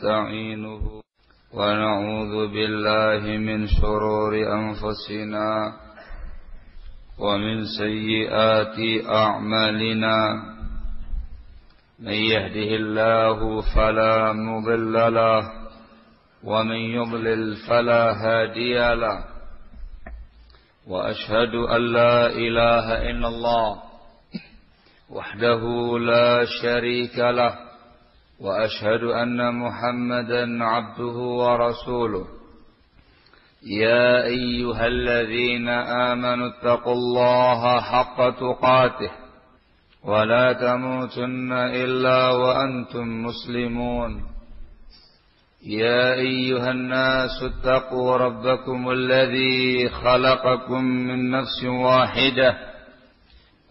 ونستعينه ونعوذ بالله من شرور أنفسنا ومن سيئات أعمالنا من يهده الله فلا مضل له ومن يضلل فلا هادي له وأشهد أن لا إله إلا الله وحده لا شريك له وأشهد أن محمدا عبده ورسوله يا أيها الذين آمنوا اتقوا الله حق تقاته ولا تموتن إلا وأنتم مسلمون يا أيها الناس اتقوا ربكم الذي خلقكم من نفس واحدة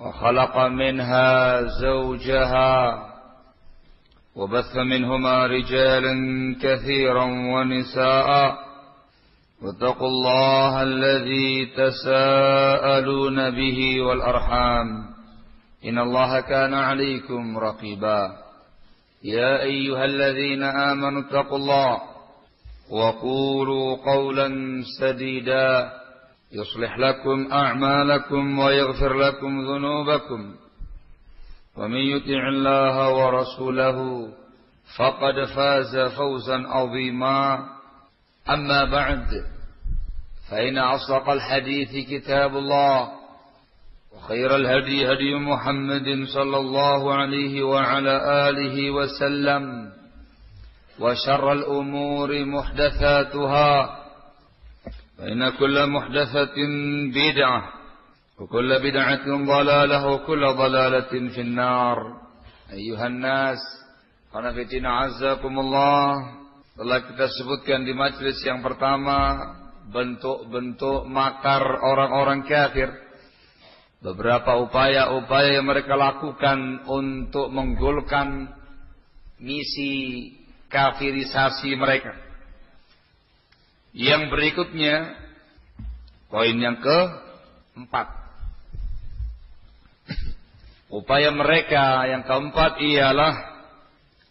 وخلق منها زوجها وبث منهما رجالا كثيرا ونساء واتقوا الله الذي تساءلون به والأرحام إن الله كان عليكم رقيبا يا أيها الذين آمنوا اتقوا الله وقولوا قولا سديدا يصلح لكم أعمالكم ويغفر لكم ذنوبكم ومن يطع الله ورسوله فقد فاز فوزا عظيما أما بعد فإن أصدق الحديث كتاب الله وخير الهدي هدي محمد صلى الله عليه وعلى آله وسلم وشر الأمور محدثاتها فإن كل محدثة بدعة وكل بدعة ضلالة وكل ضلالة في النار أيها الناس qanafitina azzakumullah. Telah kita sebutkan di majelis yang pertama bentuk-bentuk makar orang-orang kafir, beberapa upaya-upaya yang mereka lakukan untuk menggolkan misi kafirisasi mereka. Yang berikutnya, poin yang keempat, upaya mereka yang keempat ialah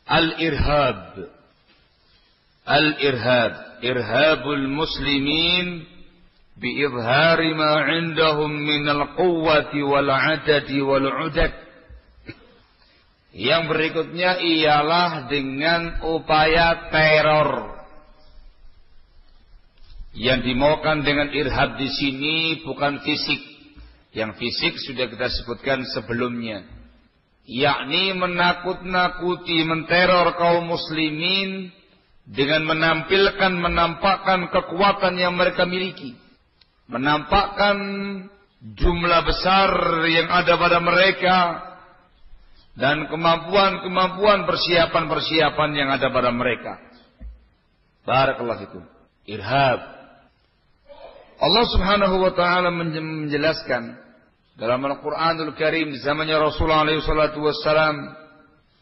al-irhab. Al-irhab, irhabul muslimin biizhari ma indahum minal quwwati wal adadi wal udad. Yang berikutnya ialah dengan upaya teror. Yang dimaukan dengan irhab di sini bukan fisik. Yang fisik sudah kita sebutkan sebelumnya, yakni menakut-nakuti, menteror kaum muslimin dengan menampakkan kekuatan yang mereka miliki, menampakkan jumlah besar yang ada pada mereka dan kemampuan persiapan yang ada pada mereka. Barakallahu fikum. Irhab. Allah Subhanahu wa taala menjelaskan dalam Al-Qur'anul Karim di zamannya Rasulullah alaihi salatu wassalam,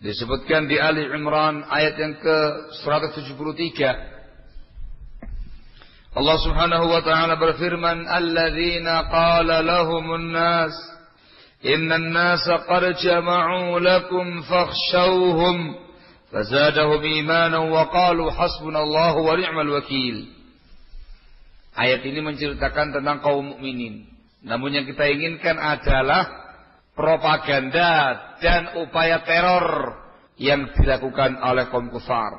disebutkan di Ali Imran ayat yang ke-173. Allah Subhanahu wa taala berfirman, "Alladzina qala lahumun nas innan nasa qad jama'u lakum fakhshawhum fazadahum imanan wa qalu hasbunallahu wa ni'mal wakil." Ayat ini menceritakan tentang kaum mukminin. Namun yang kita inginkan adalah propaganda dan upaya teror yang dilakukan oleh kaum kufar.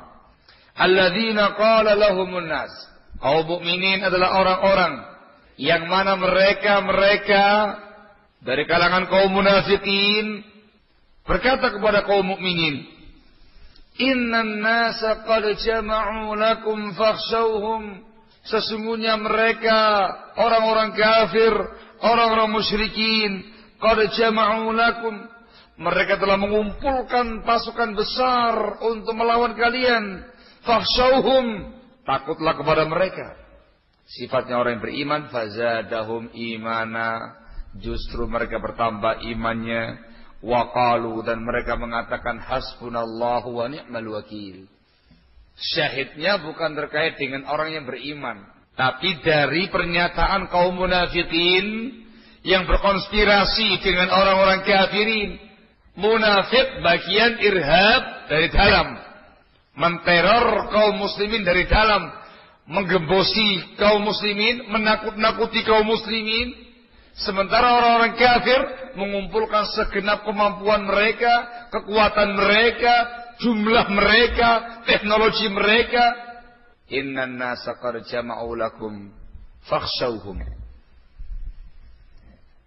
Alladzina qala lahumun nas. Kaum mukminin adalah orang-orang yang mana mereka dari kalangan kaum munafikin berkata kepada kaum mukminin, "Innan nasa qad jama'u lakum fakhshawhum." Sesungguhnya mereka orang-orang kafir, orang-orang musyrikin, qad jama'u lakum, mereka telah mengumpulkan pasukan besar untuk melawan kalian. Fakhshawhum, takutlah kepada mereka. Sifatnya orang yang beriman, fazadahum imana, justru mereka bertambah imannya. Wa qalu, dan mereka mengatakan hasbunallahu wa ni'mal wakil. Syahidnya bukan terkait dengan orang yang beriman, tapi dari pernyataan kaum munafikin yang berkonspirasi dengan orang-orang kafirin. Munafik bagian irhab dari dalam. menteror kaum muslimin dari dalam, menggembosi kaum muslimin, menakut-nakuti kaum muslimin, sementara orang-orang kafir mengumpulkan segenap kemampuan mereka, kekuatan mereka, jumlah mereka, teknologi mereka. Innan nasa qad jama'u lakum fakhshawhum.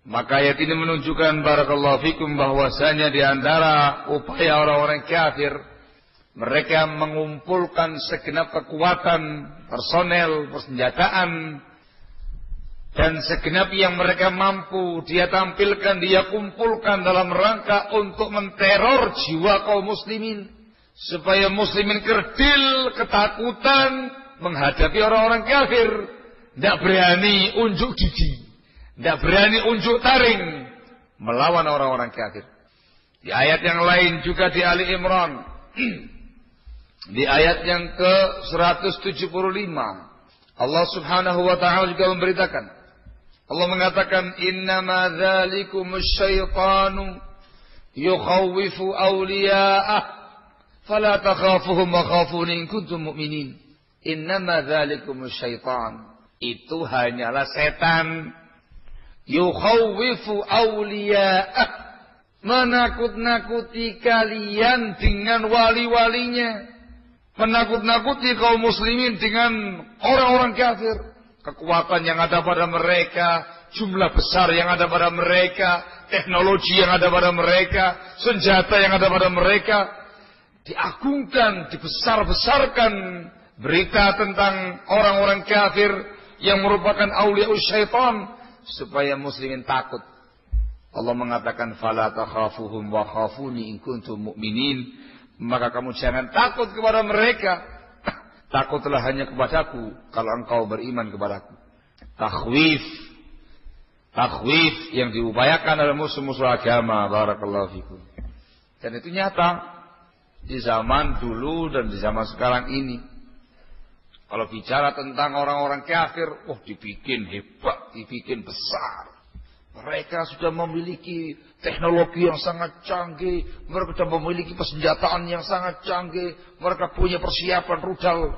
Maka ayat ini menunjukkan barakallahu fikum bahwasanya di antara upaya orang-orang kafir, mereka mengumpulkan segenap kekuatan, personel, persenjataan, dan segenap yang mereka mampu dia tampilkan, dia kumpulkan dalam rangka untuk menteror jiwa kaum muslimin, supaya muslimin kerdil, ketakutan menghadapi orang-orang kafir, tidak berani unjuk gigi, tidak berani unjuk taring melawan orang-orang kafir. Di ayat yang lain juga di Ali Imran, di ayat yang ke-175, Allah Subhanahu wa taala juga memberitakan. Allah mengatakan, "Innama dzalikumus syaitanu yukhawwifu awliya'ah fala takhafuhum wa khafuni in kuntum mu'minin." Innama dzalikumus syaitan. Itu hanyalah setan. Yukhawwifu awliya'ah, menakut-nakuti kalian dengan wali-walinya, menakut-nakuti kaum muslimin dengan orang-orang kafir. Kekuatan yang ada pada mereka, jumlah besar yang ada pada mereka, teknologi yang ada pada mereka, senjata yang ada pada mereka, diagungkan, dibesar-besarkan berita tentang orang-orang kafir yang merupakan auliya syaitan, supaya muslimin takut. Allah mengatakan, "Fala takhafuhum wa khafuni in kuntum mu'minin." Maka kamu jangan takut kepada mereka, takutlah hanya kepadaku kalau engkau beriman kepadaku. Takhwif yang diupayakan oleh musuh-musuh agama, barakallahu fikum. Dan itu nyata di zaman dulu dan di zaman sekarang ini. Kalau bicara tentang orang-orang kafir, dibikin hebat, dibikin besar. Mereka sudah memiliki teknologi yang sangat canggih, mereka sudah memiliki persenjataan yang sangat canggih, mereka punya persiapan rudal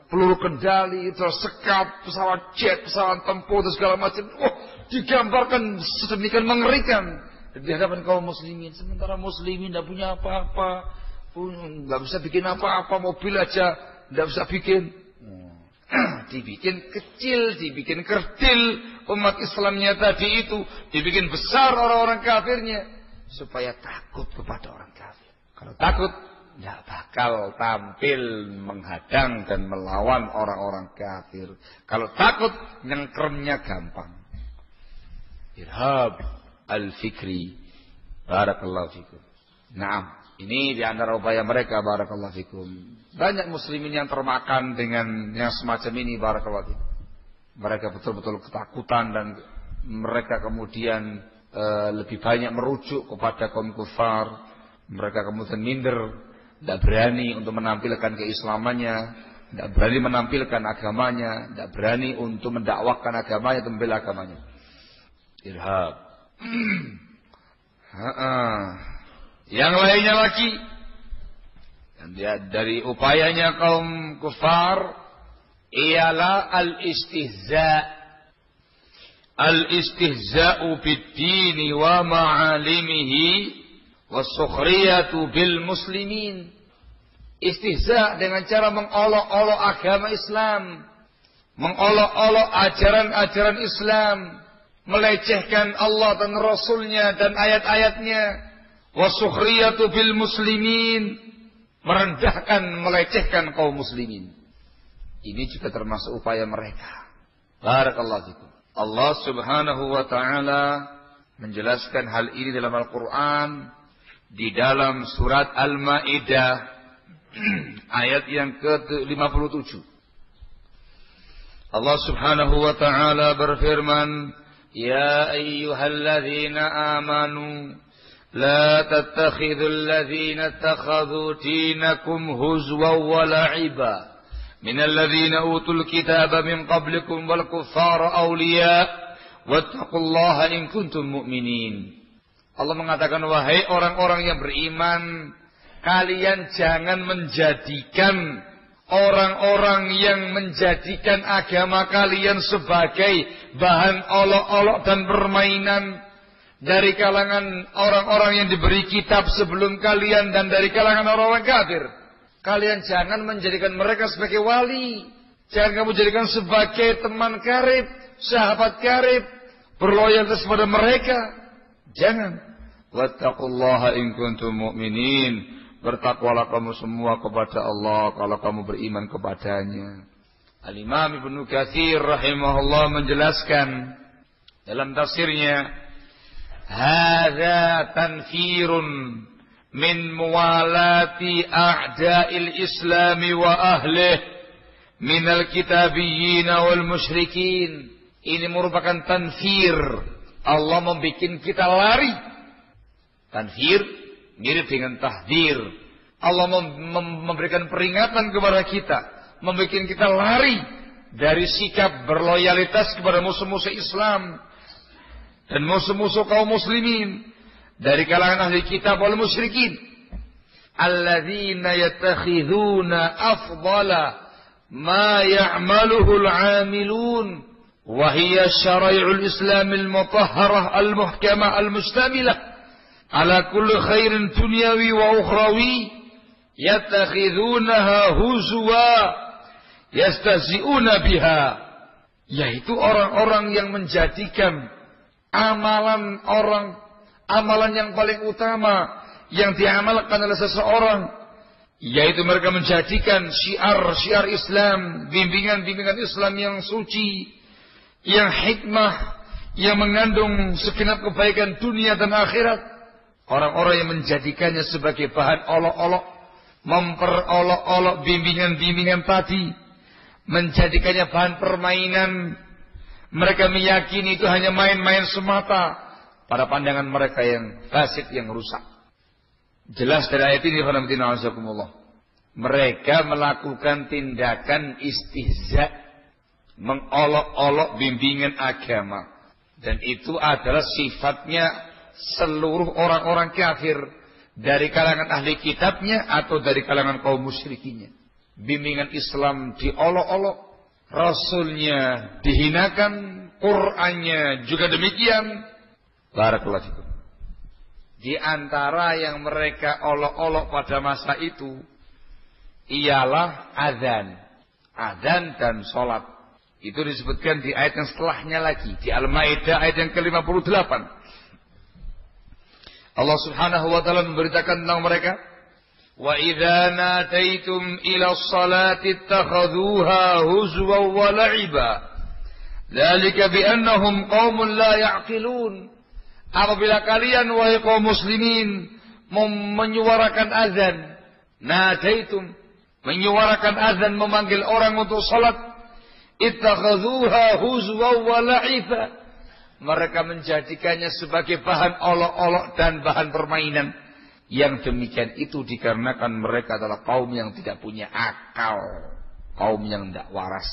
peluru kendali, sekat, pesawat jet, pesawat tempur dan segala macam. Digambarkan sedemikian mengerikan di hadapan kaum muslimin. Sementara muslimin tidak punya apa-apa, nggak bisa bikin apa-apa, mobil aja tidak bisa bikin. Dibikin kecil, dibikin kerdil umat Islamnya tadi itu, dibikin besar orang-orang kafirnya, supaya takut kepada orang kafir. Kalau takut, tidak bakal tampil menghadang dan melawan orang-orang kafir. Kalau takut, nyengkremnya gampang. Irhab al-fikri, barakallahu fikum. Naam. Ini di antara upaya mereka, barakallahu fikum. Banyak muslimin yang termakan dengan yang semacam ini, barakallahu fikum. Mereka betul-betul ketakutan dan mereka kemudian lebih banyak merujuk kepada kaum kufar. Mereka kemudian minder, tidak berani untuk menampilkan keislamannya, tidak berani menampilkan agamanya, tidak berani untuk mendakwahkan agamanya, untuk membela agamanya. Irhab. Yang lainnya lagi, dari upayanya kaum kufar ialah al-istihza'u bid-dini wa ma'alimihi was-sukhriyatu bil muslimin. Istihza dengan cara mengolok-olok agama Islam, mengolok-olok ajaran-ajaran Islam, melecehkan Allah dan Rasulnya dan ayat-ayatnya. Wasukhriyatu bil muslimin, merendahkan, melecehkan kaum muslimin. Ini juga termasuk upaya mereka. Barakallahu fikum. Allah Subhanahu wa taala menjelaskan hal ini dalam Al-Qur'an di dalam surat Al-Maidah ayat yang ke-57. Allah Subhanahu wa taala berfirman, "Ya ayyuhalladzina amanu لا تتخذوا الذين اتخذوا دينكم هزوا ولعبا من الذين أوتوا الكتاب من قبلكم والكفار أولياء واتقوا الله إن كنتم مؤمنين." Allah mengatakan, wahai orang-orang yang beriman, kalian jangan menjadikan orang-orang yang menjadikan agama kalian sebagai bahan olok-olok dan permainan dari kalangan orang-orang yang diberi kitab sebelum kalian dan dari kalangan orang-orang kafir. Kalian jangan menjadikan mereka sebagai wali. Jangan kamu jadikan sebagai teman karib, sahabat karib, berloyalitas pada mereka. Jangan. Wattaqullaha in kuntum mu'minin. Bertakwalah kamu semua kepada Allah kalau kamu beriman kepadanya. Al-Imam Ibnu Katsir rahimahullah menjelaskan dalam tafsirnya, hadza tanfirun min muwalati a'da'il Islam wa ahlihi minal kitabiyyin wal musyrikin. Ini merupakan tanfir. Allah membuat kita lari. Tanfir mirip dengan tahdir. Allah memberikan peringatan kepada kita, membuat kita lari dari sikap berloyalitas kepada musuh-musuh Islam dan musuh-musuh kaum muslimin dari kalangan ahli kitab wal musyrikin. Alladzina yattakhiduna afdala ma ya'maluhu al-'amilun wa hiya syara'i'ul Islam al-mutahharah al-muhkamah al-mustamilah ala kulli khairin dunyawi wa ukhrawi yattakhidhunaha huzwa yastahzi'una biha, yaitu orang-orang yang menjadikan amalan yang paling utama yang diamalkan oleh seseorang, yaitu mereka menjadikan syiar-syiar Islam, bimbingan-bimbingan Islam yang suci, yang hikmah, yang mengandung segenap kebaikan dunia dan akhirat. Orang-orang yang menjadikannya sebagai bahan olok-olok, memperolok-olok bimbingan-bimbingan tadi, menjadikannya bahan permainan. Mereka meyakini itu hanya main-main semata pada pandangan mereka yang fasik, yang rusak. Jelas dari ayat ini, mereka melakukan tindakan istihza, mengolok-olok bimbingan agama, dan itu adalah sifatnya seluruh orang-orang kafir dari kalangan ahli kitabnya atau dari kalangan kaum musyrikinnya. Bimbingan Islam diolok-olok, Rasulnya dihinakan, Qur'annya juga demikian. Barakallahu fikum. Di antara yang mereka olok-olok pada masa itu ialah azan. Azan dan sholat. Itu disebutkan di ayat yang setelahnya lagi, di Al-Maidah ayat yang ke-58. Allah Subhanahu wa taala memberitakan tentang mereka, wa idza nataitum ila sholati ittakhadhuha huzwan wa la'iba dzalika bi annahum qaumun la ya'qilun. Apabila kalian wahai kaum muslimin menyuarakan azan, nataitum, menyuarakan azan, memanggil orang untuk salat, ittakhadhuha huzwan wa la'iba, mereka menjadikannya sebagai bahan olok-olok dan bahan permainan. Yang demikian itu dikarenakan mereka adalah kaum yang tidak punya akal, kaum yang tidak waras.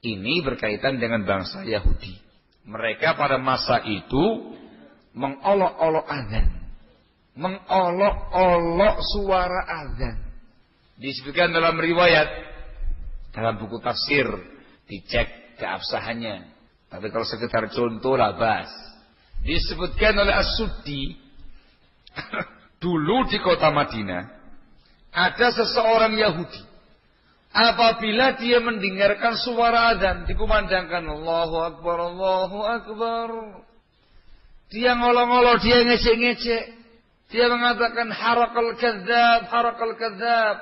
Ini berkaitan dengan bangsa Yahudi. Mereka pada masa itu mengolok-olok azan, mengolok-olok suara azan. Disebutkan dalam riwayat, dalam buku tafsir, dicek keabsahannya. Tapi kalau sekedar contoh lah bas. Disebutkan oleh As-Suddi, dulu di kota Madinah ada seseorang Yahudi. Apabila dia mendengarkan suara azan, dikumandangkan Allahu Akbar, Allahu Akbar, dia ngolong-ngolong, dia ngecek-ngecek, dia mengatakan harakal kadzab, harakal kadzab.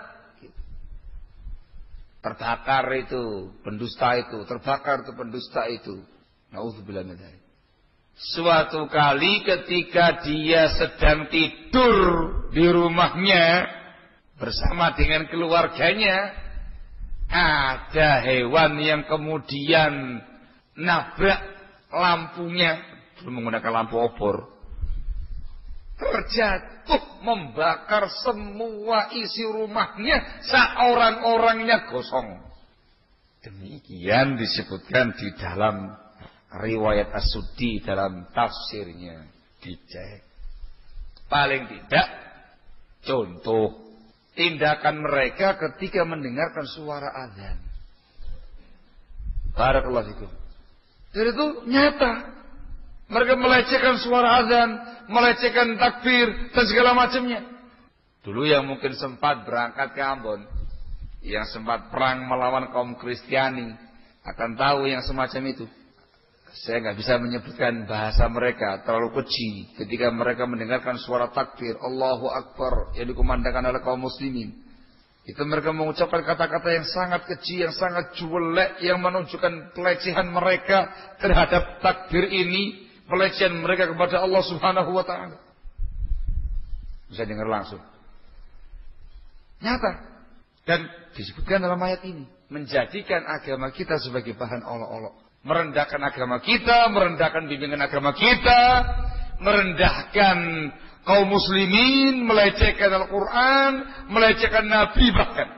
Terbakar itu pendusta itu, terbakar itu pendusta itu. Nauzubillah min dzalik. Suatu kali ketika dia sedang tidur di rumahnya bersama dengan keluarganya, ada hewan yang kemudian nabrak lampunya, belum menggunakan lampu obor, terjatuh membakar semua isi rumahnya, seorang-orangnya gosong. Demikian disebutkan di dalam riwayat As-Suddi dalam tafsirnya. Dicek. Paling tidak contoh tindakan mereka ketika mendengarkan suara azan. Barakallahu fikum. Jadi itu nyata. Mereka melecehkan suara azan, melecehkan takbir dan segala macamnya. Dulu yang mungkin sempat berangkat ke Ambon, yang sempat perang melawan kaum Kristiani, akan tahu yang semacam itu. Saya nggak bisa menyebutkan bahasa mereka, terlalu keji. Ketika mereka mendengarkan suara takbir, Allahu Akbar, yang dikumandangkan oleh kaum muslimin. Itu mereka mengucapkan kata-kata yang sangat keji, yang sangat jelek, yang menunjukkan pelecehan mereka terhadap takbir ini, pelecehan mereka kepada Allah Subhanahu wa taala. Bisa dengar langsung. Nyata. Dan disebutkan dalam ayat ini, menjadikan agama kita sebagai bahan olok-olok. Merendahkan agama kita, merendahkan bimbingan agama kita, merendahkan kaum muslimin, melecehkan Al-Quran, melecehkan Nabi bahkan.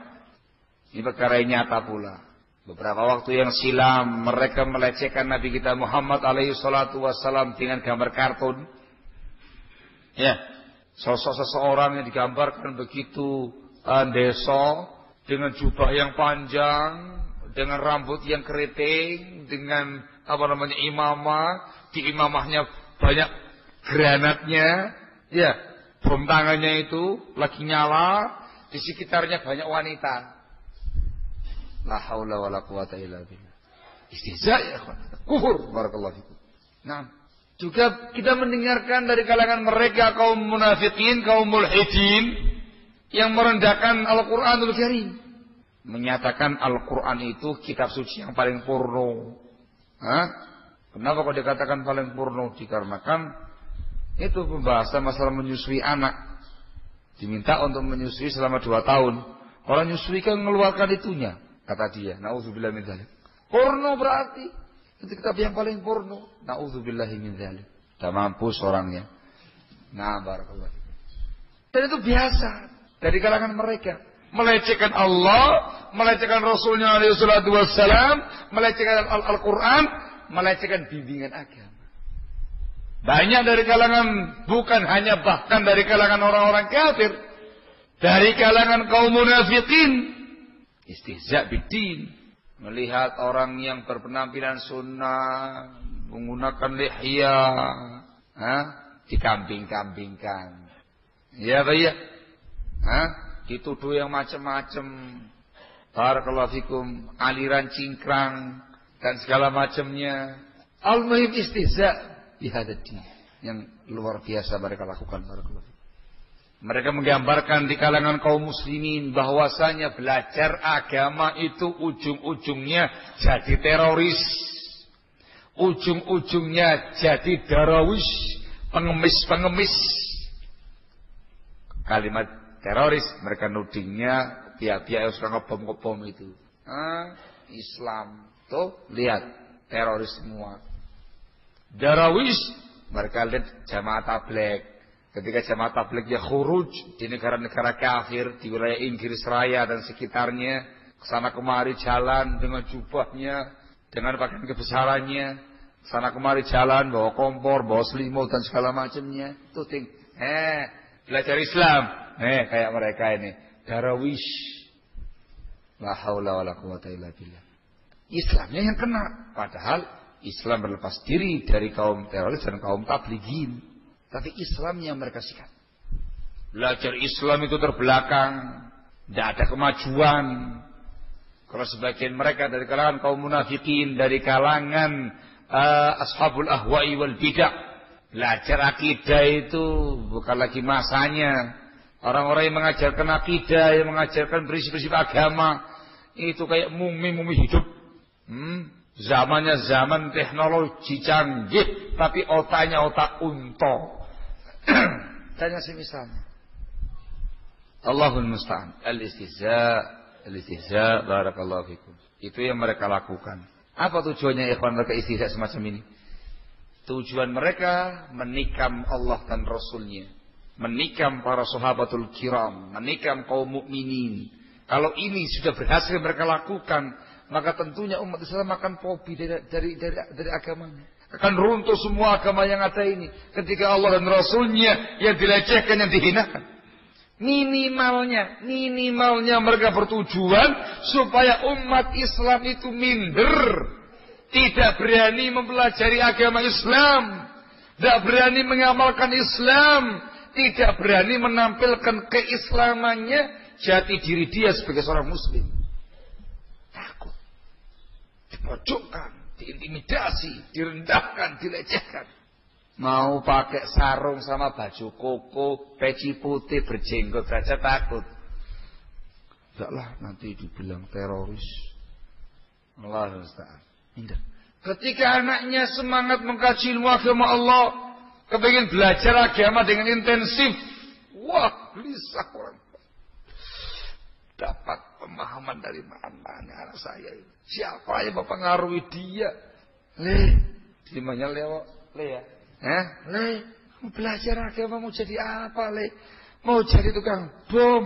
Ini perkara yang nyata pula. Beberapa waktu yang silam mereka melecehkan Nabi kita Muhammad alaihi salatu wassalam dengan gambar kartun. Ya, sosok seseorang yang digambarkan begitu desa dengan jubah yang panjang, dengan rambut yang keriting, dengan imamah, di imamahnya banyak granatnya. Ya, bom tangannya itu lagi nyala, di sekitarnya banyak wanita. La haula wala quwata illa billah. Istihza ya ikhwan. Kufur barakallahu fikum. Nah, juga kita mendengarkan dari kalangan mereka kaum munafikin, kaum mulhidin yang merendahkan Al-Qur'anul Karim. Menyatakan Al-Qur'an itu kitab suci yang paling purno. Hah? Kenapa kok dikatakan paling purno? Dikarenakan itu pembahasan masalah menyusui anak. Diminta untuk menyusui selama 2 tahun. Orang menyusui kan mengeluarkan itunya, kata dia. Nauzubillah min dzalik. Porno berarti itu kitab yang paling porno. Nauzubillah min dzalik. Tak mampus orangnya. Nah, barakallahu. Dan itu biasa dari kalangan mereka. Melecehkan Allah, melecehkan Rasulnya alaihi salatu wassalam, melecehkan Al-Quran, melecehkan bimbingan agama. Banyak dari kalangan, bukan hanya bahkan dari kalangan orang-orang kafir, dari kalangan kaum munafikin, istihza biddin, melihat orang yang berpenampilan sunnah, menggunakan lihya, dikambing-kambingkan. Ya, Pak, dituduh yang macam-macam, barakallahu fikum, aliran cingkrang dan segala macamnya. Al-muhim istihza bihadati yang luar biasa mereka lakukan. Mereka menggambarkan di kalangan kaum muslimin bahwasanya belajar agama itu ujung-ujungnya jadi teroris, ujung-ujungnya jadi darawis, pengemis-pengemis. Kalimat teroris mereka nudingnya pihak-pihak yang suka ngebom-ngebom itu. Islam tuh lihat teroris semua. Darawis, mereka lihat jamaah tabligh. Ketika jamaah tabligh khuruj di negara-negara kafir, di wilayah Inggris Raya dan sekitarnya, kesana kemari jalan dengan jubahnya, dengan pakaian kebesarannya, kesana kemari jalan bawa kompor, bawa selimut dan segala macamnya. Tuting, belajar Islam, kayak mereka ini, darawis. La haula wala quwata illa billah. Islamnya yang kena, padahal Islam berlepas diri dari kaum teroris dan kaum tablighin. Tapi Islamnya yang mereka sikat. Belajar Islam itu terbelakang. Tidak ada kemajuan. Kalau sebagian mereka dari kalangan kaum munafikin, dari kalangan ashabul ahwa'i wal bidah, belajar akidah itu bukan lagi masanya. Orang-orang yang mengajarkan akidah, yang mengajarkan prinsip-prinsip agama, itu kayak mumi-mumi hidup. Zamannya zaman teknologi canggih, tapi otaknya otak unta. Tanya semisalnya. Allahul musta'an. Al-istihza, barakallahu fikum. Itu yang mereka lakukan. Apa tujuannya ikhwan mereka istihza semacam ini? Tujuan mereka menikam Allah dan Rasulnya, menikam para sahabatul kiram, menikam kaum mukminin. Kalau ini sudah berhasil mereka lakukan, maka tentunya umat Islam akan fobi dari agamanya. Akan runtuh semua agama yang ada ini. Ketika Allah dan Rasulnya yang dilecehkan, yang dihinakan. Minimalnya mereka bertujuan supaya umat Islam itu minder, tidak berani mempelajari agama Islam, tidak berani mengamalkan Islam, tidak berani menampilkan keislamannya, jati diri dia sebagai seorang muslim. Takut, dipojokkan, diintimidasi, direndahkan, dilecehkan. Mau pakai sarung sama baju koko, peci putih, berjenggot saja takut. Tidaklah nanti dibilang teroris. Allah Ustaz. Minder. Ketika anaknya semangat mengkaji ilmu agama Allah, kepingin belajar agama dengan intensif, wah, gelisah orang. Dapat pemahaman dari mana anak saya ini? Siapa yang mempengaruhi dia? Dimana ya? Mau belajar agama mau jadi apa, Le? Mau jadi tukang bom,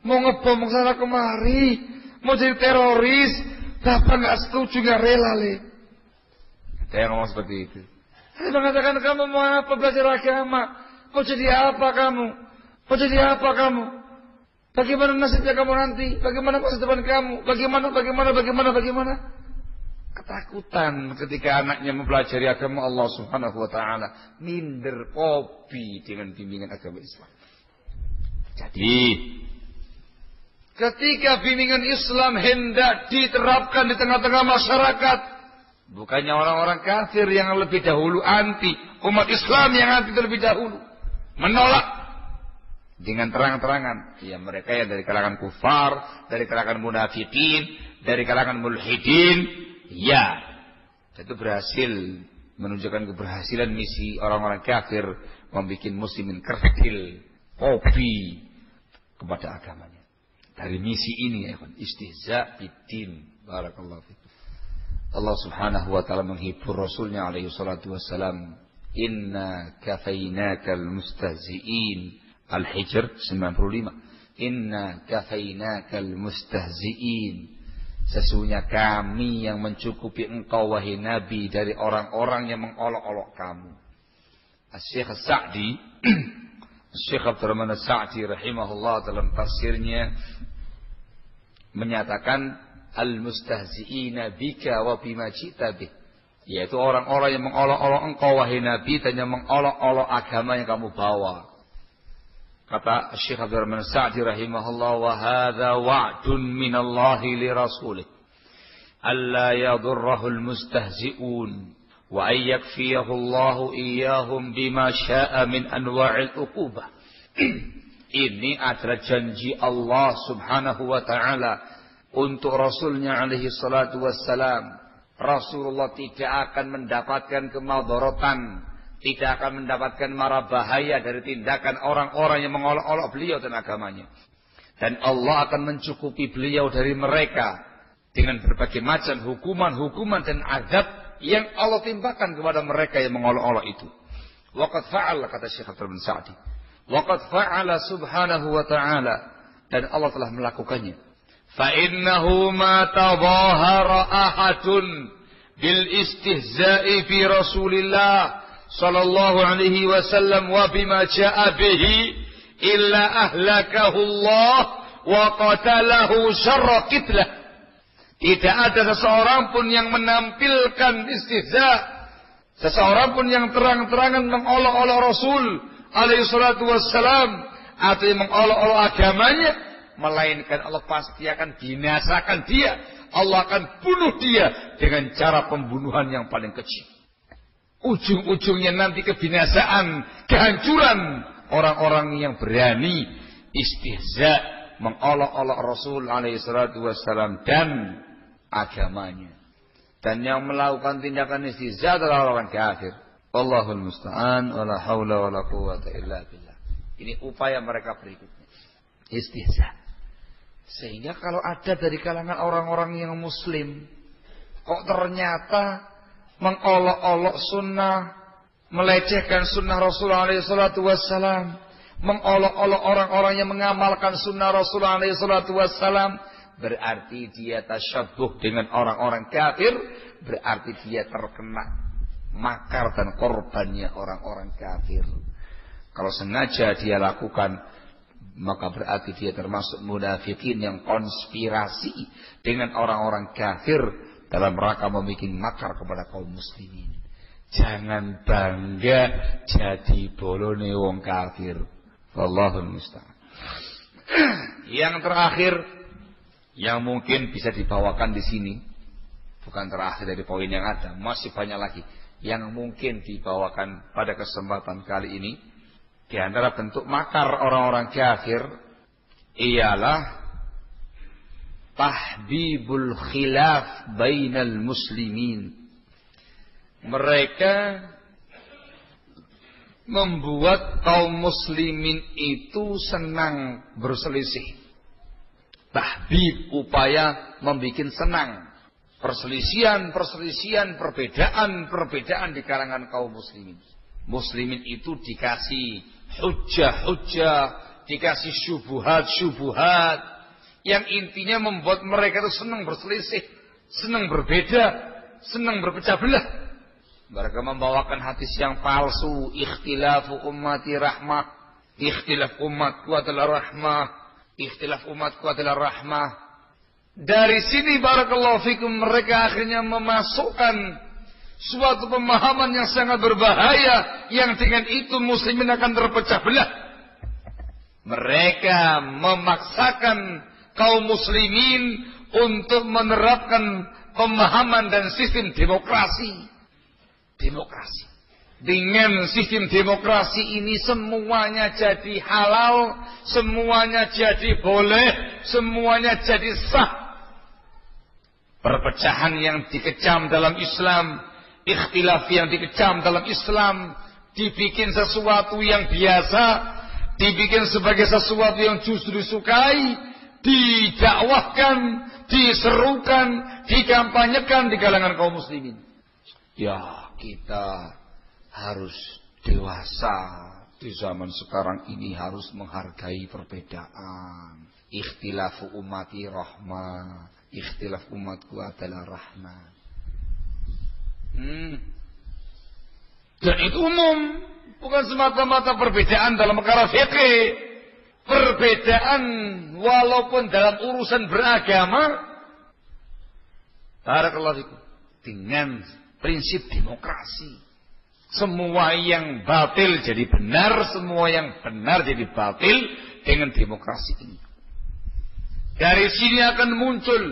mau ngebom sana kemari, mau jadi teroris, bapak nggak setuju, nggak rela, Le. Ada yang ngomong seperti itu. Saya mengatakan, kamu mau apa belajar agama? Mau jadi apa kamu? Mau jadi apa kamu? Bagaimana nasibnya kamu nanti? Bagaimana masa depan kamu? Bagaimana? Ketakutan ketika anaknya mempelajari agama Allah Subhanahu wa taala, minder, kopi dengan bimbingan agama Islam. Jadi, ketika bimbingan Islam hendak diterapkan di tengah-tengah masyarakat, bukannya orang-orang kafir yang lebih dahulu anti, umat Islam yang anti terlebih dahulu, menolak dengan terang-terangan. Ya, mereka yang dari kalangan kufar, dari kalangan munafikin, dari kalangan mulhidin. Ya, itu berhasil menunjukkan keberhasilan misi orang-orang kafir membuat muslimin kerdil, kopi kepada agamanya. Dari misi ini ya, istihza bidin. Barakallahu fikum. Allah Subhanahu wa taala menghibur Rasulnya alaihi salatu wassalam, "Inna kafainakal mustahzi'in." Al-Hijr 95. "Inna kafainakal mustahzi'in." Sesungguhnya kami yang mencukupi engkau wahai Nabi dari orang-orang yang mengolok-olok kamu. Syekh Sa'di, Syekh Abdurrahman Sa'di rahimahullah dalam tafsirnya menyatakan al-mustahzi'ina bika wa bima ji'ta bih, yaitu orang-orang yang mengolok-olok engkau wahai Nabi dan yang mengolok-olok agama yang kamu bawa. Kata Syekh Abdurrahman Sa'di rahimahullah, wa hadza wa'dun minallahi li rasulih alla yadurruhu almustahzi'un wa ay yakfiyahu Allahu iyyahum bima syaa min anwa'il uqubah. Ini adalah janji Allah Subhanahu wa taala untuk Rasulnya alaihi salatu wassalam. Rasulullah tidak akan mendapatkan kemadharatan, tidak akan mendapatkan mara bahaya dari tindakan orang-orang yang mengolok-olok beliau dan agamanya. Dan Allah akan mencukupi beliau dari mereka dengan berbagai macam hukuman dan azab yang Allah timpakan kepada mereka yang mengolok-olok itu. Waqad fa'ala, kata Syekh Abdurrahman Sa'di, waqad fa'ala subhanahu wa ta'ala, dan Allah telah melakukannya. Fa innahu ma tadhahara ahadun bil istihza'i fi Rasulillah sallallahu alaihi wasallam wa bima jaa bihi illa ahlakahu Allah wa qatalahu syarra qitlah. Tidak ada seseorang pun yang menampilkan istihza, seseorang pun yang terang-terangan mengolok-olok Rasul alaihi salatu wassalam atau yang mengolok-olok agamanya, melainkan Allah pasti akan binasakan dia. Allah akan bunuh dia dengan cara pembunuhan yang paling kecil. Ujung-ujungnya nanti kebinasaan, kehancuran orang-orang yang berani istihza, mengolok-olok Rasul alaihi salatu wassalam dan agamanya. Dan yang melakukan tindakan istihza adalah orang kafir. Allahul musta'an, wala haula wala quwwata illa billah. Ini upaya mereka berikutnya, istihza. Sehingga kalau ada dari kalangan orang-orang yang muslim kok ternyata mengolok-olok sunnah, melecehkan sunnah Rasulullah SAW, mengolok-olok orang-orang yang mengamalkan sunnah Rasulullah SAW, berarti dia tasyabbuh dengan orang-orang kafir, berarti dia terkena makar dan korbannya orang-orang kafir. Kalau sengaja dia lakukan maka berarti dia termasuk munafikin yang konspirasi dengan orang-orang kafir dalam rangka membuat makar kepada kaum muslimin. Jangan bangga jadi bolone wong kafir. Wallahul musta'an. Yang terakhir yang mungkin bisa dibawakan di sini, bukan terakhir dari poin yang ada, masih banyak lagi yang mungkin dibawakan pada kesempatan kali ini. Di antara bentuk makar orang-orang kafir ialah tahdibul khilaf bainal muslimin. Mereka membuat kaum muslimin itu senang berselisih. Tahdib, upaya membuat senang perselisihan, perbedaan di kalangan kaum muslimin. Muslimin itu dikasih hujah-hujah, dikasih syubuhat yang intinya membuat mereka itu senang berselisih, senang berbeda, senang berpecah belah. Mereka membawakan hadis yang palsu, ikhtilafu ummati rahmah, ikhtilaf umatku adalah rahmah, ikhtilaf umatku adalah rahmah. Dari sini barakallahu fikum mereka akhirnya memasukkan suatu pemahaman yang sangat berbahaya, yang dengan itu muslimin akan terpecah belah. Mereka memaksakan kaum muslimin untuk menerapkan pemahaman dan sistem demokrasi. Dengan sistem demokrasi ini semuanya jadi halal, semuanya jadi boleh, semuanya jadi sah. Perpecahan yang dikecam dalam Islam, ikhtilaf yang dikecam dalam Islam, dibikin sesuatu yang biasa, dibikin sebagai sesuatu yang justru disukai, didakwahkan, diserukan, dikampanyekan di kalangan kaum muslimin. Ya, kita harus dewasa di zaman sekarang ini, harus menghargai perbedaan. Ikhtilafu ummati rahmah, ikhtilaf umatku adalah rahmat. Dan itu umum, bukan semata-mata perbedaan dalam perkara fikih. Perbedaan walaupun dalam urusan beragama, barakallahu fikum, dengan prinsip demokrasi. Semua yang batil jadi benar, semua yang benar jadi batil dengan demokrasi ini. Dari sini akan muncul,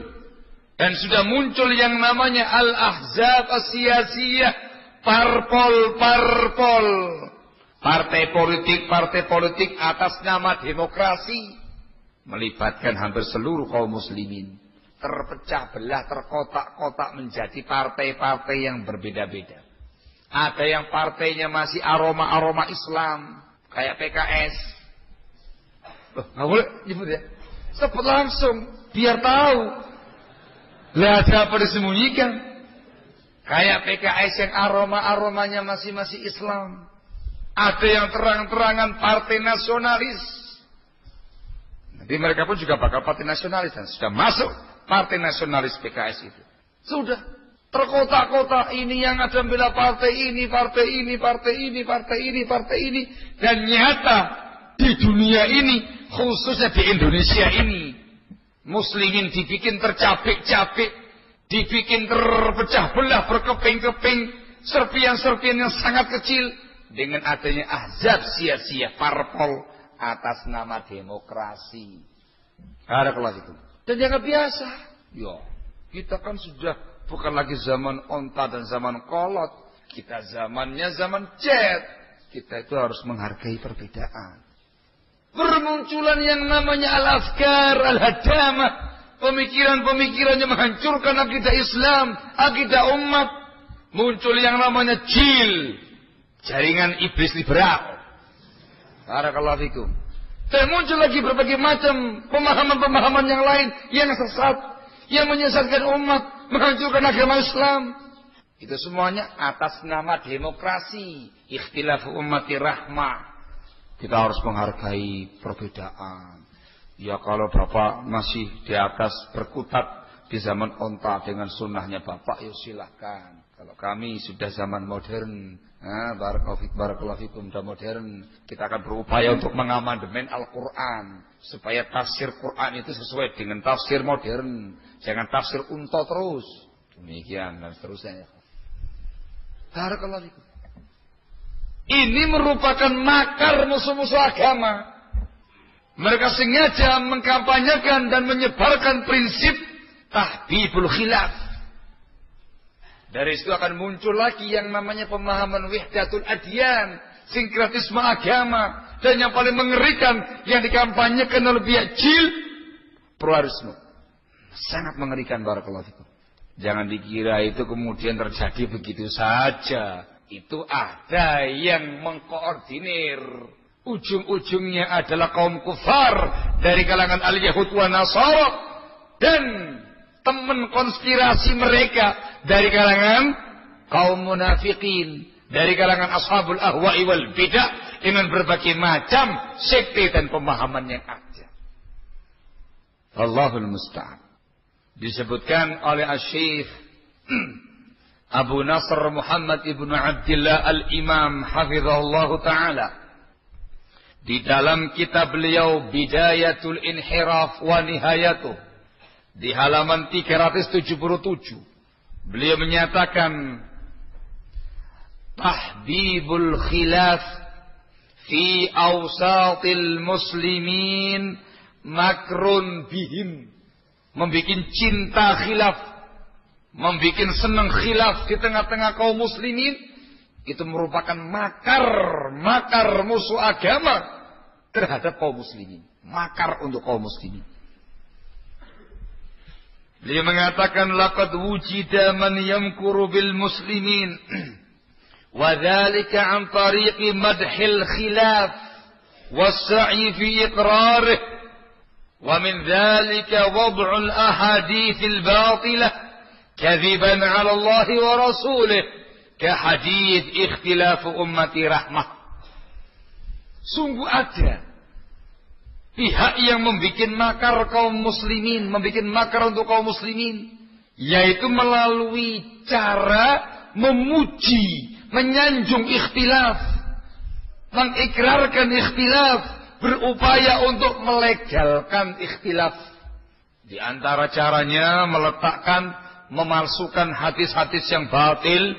dan sudah muncul yang namanya al-ahzab as-siyasiyah, parpol, partai politik atas nama demokrasi, melibatkan hampir seluruh kaum muslimin, terpecah belah, terkotak-kotak menjadi partai-partai yang berbeda-beda. Ada yang partainya masih aroma Islam, kayak PKS. Loh, nggak boleh nyebut ya? Sebut langsung, biar tahu. Lah ada apa disembunyikan? Kayak PKS yang aromanya masih Islam. Ada yang terang-terangan partai nasionalis. Nanti mereka pun juga bakal partai nasionalis, dan sudah masuk partai nasionalis PKS itu. Sudah terkotak-kotak, ini yang ada bela partai ini, dan nyata di dunia ini, khususnya di Indonesia ini, muslimin dibikin tercapik-capik, dibikin terpecah belah, berkeping-keping, serpian-serpian yang sangat kecil, dengan adanya ahzab sia-sia, parpol atas nama demokrasi. Ada kelas itu. Dan jangan biasa. Ya, kita kan sudah bukan lagi zaman onta dan zaman kolot. Kita zamannya zaman jet. Kita itu harus menghargai perbedaan. Bermunculan yang namanya al-afkar, al-hadamah, pemikiran-pemikiran yang menghancurkan akidah Islam, akidah umat. Muncul yang namanya JIL, jaringan iblis liberal. Barakallahu fikum. Dan muncul lagi berbagai macam pemahaman-pemahaman yang lain yang sesat, yang menyesatkan umat, menghancurkan agama Islam. Itu semuanya atas nama demokrasi, ikhtilaf ummati rahmah. Kita harus menghargai perbedaan. Ya, kalau Bapak masih di atas berkutat di zaman onta dengan sunnahnya Bapak, ya silahkan. Kalau kami sudah zaman modern, barakallahu fikum, sudah modern, kita akan berupaya untuk mengamandemen Al-Quran supaya tafsir Quran itu sesuai dengan tafsir modern, jangan tafsir unta terus. Demikian dan seterusnya. Barakallahu fikum. Ini merupakan makar musuh-musuh agama. Mereka sengaja mengkampanyekan dan menyebarkan prinsip tahbibul khilaf. Dari situ akan muncul lagi yang namanya pemahaman wahdatul adyan, sinkretisme agama, dan yang paling mengerikan yang dikampanyekan oleh pihak jil, pluralisme. Sangat mengerikan, barakallahu fikum. Jangan dikira itu kemudian terjadi begitu saja. Itu ada yang mengkoordinir. Ujung-ujungnya adalah kaum kufar dari kalangan al-Yahud wa Nasara dan teman konspirasi mereka dari kalangan kaum munafikin, dari kalangan ashabul ahwa'i wal bidah dengan berbagai macam sekte dan pemahaman yang ada. Allahul musta'an. Disebutkan oleh Asy-Syaikh Abu Nasr Muhammad ibnu Abdillah al-Imam hafizahullahu ta'ala di dalam kitab beliau Bidayatul Inhiraf wa Nihayatuh di halaman 377 beliau menyatakan tahbibul khilaf fi awsatil muslimin makrun bihim, membikin cinta khilaf, membikin senang khilaf di tengah-tengah kaum muslimin, itu merupakan makar musuh agama terhadap kaum muslimin, makar untuk kaum muslimin. Dia mengatakan laqad wujida man yamkuru bil muslimin wa dzalika an tariqi madhil khilaf was-sa'i fi iqrarih wa min dzalika wad'ul ahaditsil batilah kadhiban 'ala Allah wa rasulih ka hadits ikhtilaf ummati rahmah. Sungguh ada pihak yang membuat makar kaum muslimin, membuat makar untuk kaum muslimin, yaitu melalui cara memuji, menyanjung ikhtilaf, mengikrarkan ikhtilaf, berupaya untuk melegalkan ikhtilaf. Di antara caranya meletakkan, memalsukan hadis-hadis yang batil,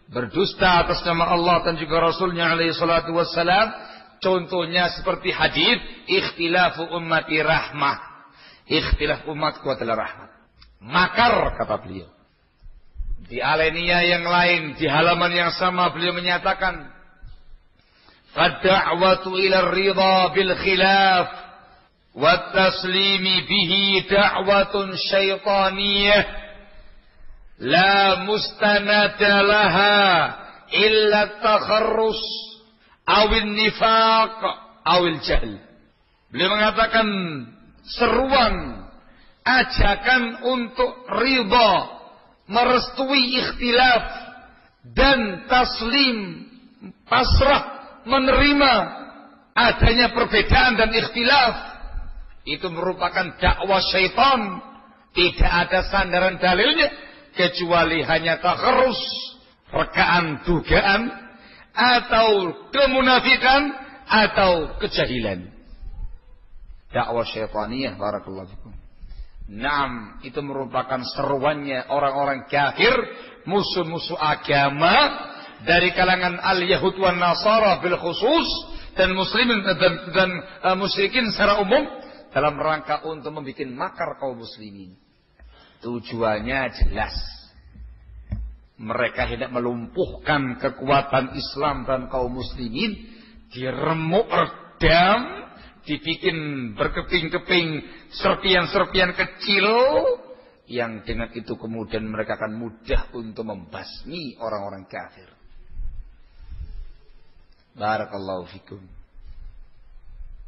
berdusta atas nama Allah dan juga Rasulnya alaihi salatu wassalam. Contohnya seperti hadis ikhtilafu ummati rahmah. Ikhtilaf umatku adalah rahmat. Makar, kata beliau. Di alinea yang lain, di halaman yang sama beliau menyatakan fad-da'watu ila ridha bil khilaf wat taslimi bihi da'watun syaitaniyah la mustanada laha illa takharrus awil nifaq awil jahl. Beliau mengatakan seruan, ajakan untuk ridha, merestui ikhtilaf dan taslim, pasrah, menerima adanya perbedaan dan ikhtilaf, itu merupakan dakwah syaitan. Tidak ada sandaran dalilnya kecuali hanya takharrus, rekaan dugaan, atau kemunafikan, atau kejahilan. Dakwah syaitaniyah, barakallahu fikum. Naam, itu merupakan seruannya orang-orang kafir, musuh-musuh agama dari kalangan al-Yahud wan Nasara bil khusus, dan muslimin dan musyrikin secara umum, dalam rangka untuk membuat makar kaum muslimin. Tujuannya jelas. Mereka hendak melumpuhkan kekuatan Islam dan kaum muslimin, diremuk redam, dibikin berkeping-keping serpian-serpian kecil, yang dengan itu kemudian mereka akan mudah untuk membasmi orang-orang kafir. Barakallahu fikum.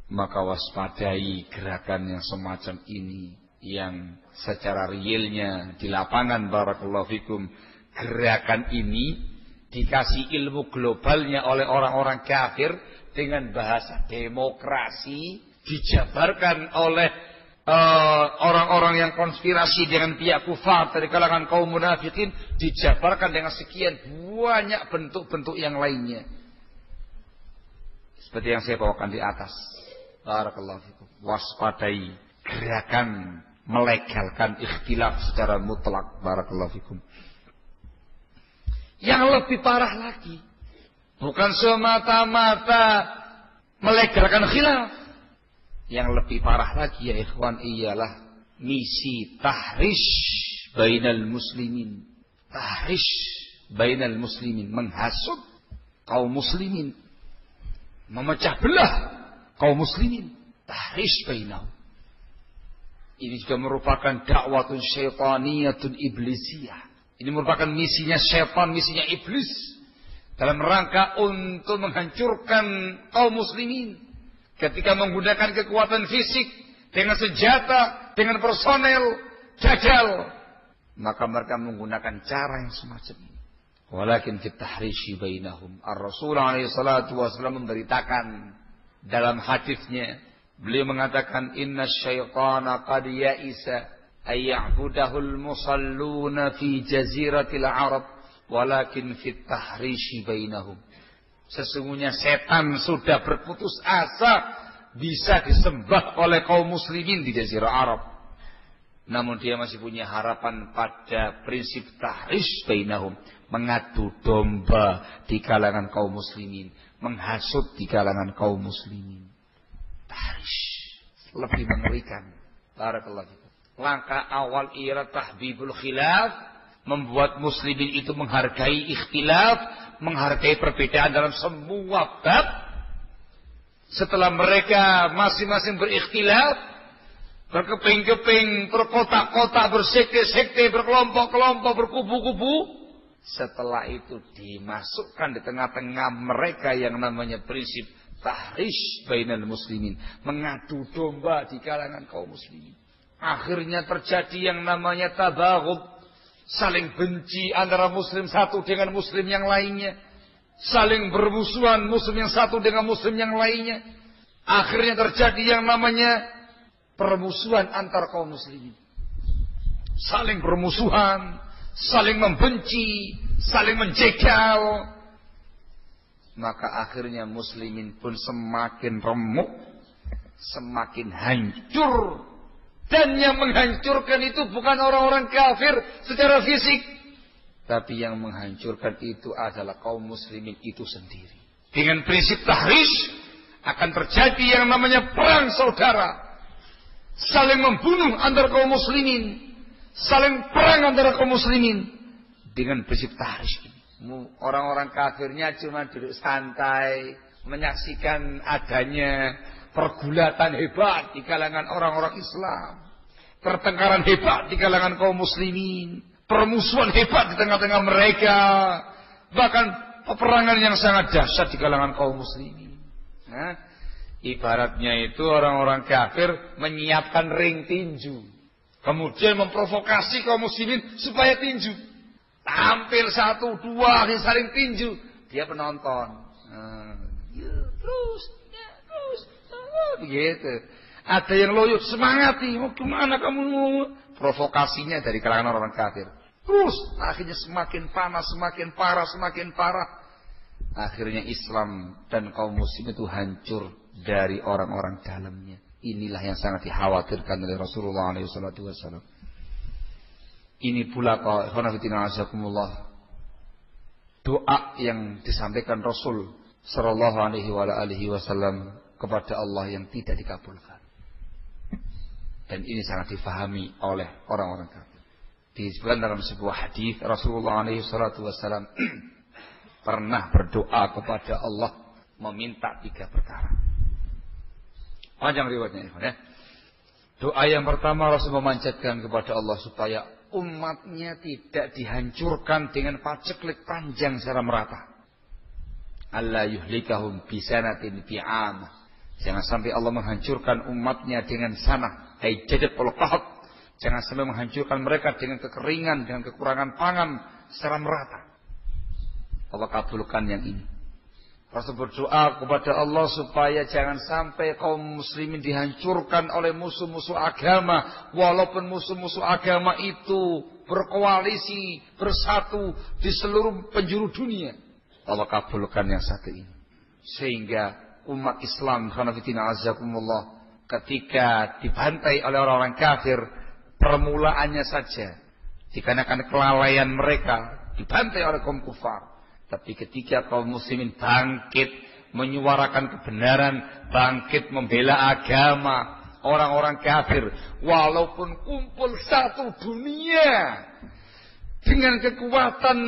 Maka waspadai gerakan yang semacam ini, yang secara realnya di lapangan, barakallahu fikum, gerakan ini dikasih ilmu globalnya oleh orang-orang kafir dengan bahasa demokrasi, dijabarkan oleh orang-orang orang-orang yang konspirasi dengan pihak kufar dari kalangan kaum munafikin dijabarkan dengan sekian banyak bentuk-bentuk yang lainnya. Seperti yang saya bawakan di atas. Barakallahu fikum. Waspadai gerakan melegalkan ikhtilaf secara mutlak. Barakallahu fikum. Yang lebih parah lagi, bukan semata-mata melegalkan khilaf. Yang lebih parah lagi ya ikhwan ialah misi tahrish bainal muslimin. Tahrish bainal muslimin, menghasut kaum muslimin, memecah belah kaum muslimin. Tahrish bainahum. Ini juga merupakan dakwatun syaitaniyatun iblisiyah. Ini merupakan misinya syaitan, misinya iblis dalam rangka untuk menghancurkan kaum muslimin. Ketika menggunakan kekuatan fisik, dengan senjata, dengan personel, jajal, maka mereka menggunakan cara yang semacam ini. Walakin fit tahrishi bainahum. Ar-Rasul alaihi salatu wasallam memberitakan dalam hadisnya, beliau mengatakan, inna syaitana qad ya'isa ayya'budahul musalluna fi jaziratil Arab, walakin fit tahrishi bainahum. Sesungguhnya setan sudah berputus asa bisa disembah oleh kaum muslimin di Jazirah Arab. Namun dia masih punya harapan pada prinsip tahrish bainahum, mengadu domba di kalangan kaum muslimin, menghasut di kalangan kaum muslimin. Tahrish lebih mengerikan. Barakallahu fikum. Langkah awal ialah tahbibul khilaf, membuat muslimin itu menghargai ikhtilaf, menghargai perbedaan dalam semua bab. Setelah mereka masing-masing berikhtilaf, berkeping-keping, berkotak-kotak, bersekte-sekte, berkelompok-kelompok, berkubu-kubu, setelah itu dimasukkan di tengah-tengah mereka yang namanya prinsip tahrish bainal muslimin, mengadu domba di kalangan kaum muslimin. Akhirnya terjadi yang namanya tabaghud, saling benci antara muslim satu dengan muslim yang lainnya, saling bermusuhan muslim yang satu dengan muslim yang lainnya. Akhirnya terjadi yang namanya permusuhan antar kaum muslimin, saling bermusuhan, saling membenci, saling menjegal. Maka akhirnya muslimin pun semakin remuk, semakin hancur. Dan yang menghancurkan itu bukan orang-orang kafir secara fisik, tapi yang menghancurkan itu adalah kaum muslimin itu sendiri. Dengan prinsip tahrish akan terjadi yang namanya perang saudara, saling membunuh antara kaum muslimin, saling perang antara kaum muslimin. Dengan prinsip tahrish ini, orang-orang kafirnya cuma duduk santai menyaksikan adanya pergulatan hebat di kalangan orang-orang Islam, pertengkaran hebat di kalangan kaum muslimin, permusuhan hebat di tengah-tengah mereka, bahkan peperangan yang sangat dahsyat di kalangan kaum muslimin. Nah, ibaratnya itu orang-orang kafir menyiapkan ring tinju, kemudian memprovokasi kaum muslimin supaya tinju, tampil satu dua saling tinju, dia penonton. Terus begitu. Ada yang loyo semangat nih, mau kemana kamu? Provokasinya dari kalangan orang kafir. Terus akhirnya semakin panas, semakin parah, semakin parah. Akhirnya Islam dan kaum muslim itu hancur dari orang-orang dalamnya. Inilah yang sangat dikhawatirkan oleh Rasulullah SAW. Ini pula doa yang disampaikan Rasul sallallahu alaihi wasallam kepada Allah yang tidak dikabulkan. Dan ini sangat difahami oleh orang-orang kafir. Disebutkan dalam sebuah hadis Rasulullah SAW pernah berdoa kepada Allah meminta 3 perkara. Panjang riwayatnya ya. Doa yang pertama Rasul memanjatkan kepada Allah supaya umatnya tidak dihancurkan dengan paceklik panjang secara merata. Allah yuhlikahum bisanatin bi'amah. Jangan sampai Allah menghancurkan umatnya dengan sanah, jadid wal qahd. Jangan sampai menghancurkan mereka dengan kekeringan, dengan kekurangan pangan secara merata. Allah kabulkan yang ini. Rasul berdoa kepada Allah supaya jangan sampai kaum muslimin dihancurkan oleh musuh-musuh agama. Walaupun musuh-musuh agama itu berkoalisi, bersatu di seluruh penjuru dunia. Allah kabulkan yang satu ini. Sehingga umat Islam, khanafitina azakumullah, ketika dibantai oleh orang-orang kafir, permulaannya saja dikarenakan kelalaian mereka, dibantai oleh kaum kufar. Tapi ketika kaum muslimin bangkit menyuarakan kebenaran, bangkit membela agama, orang-orang kafir walaupun kumpul satu dunia dengan kekuatan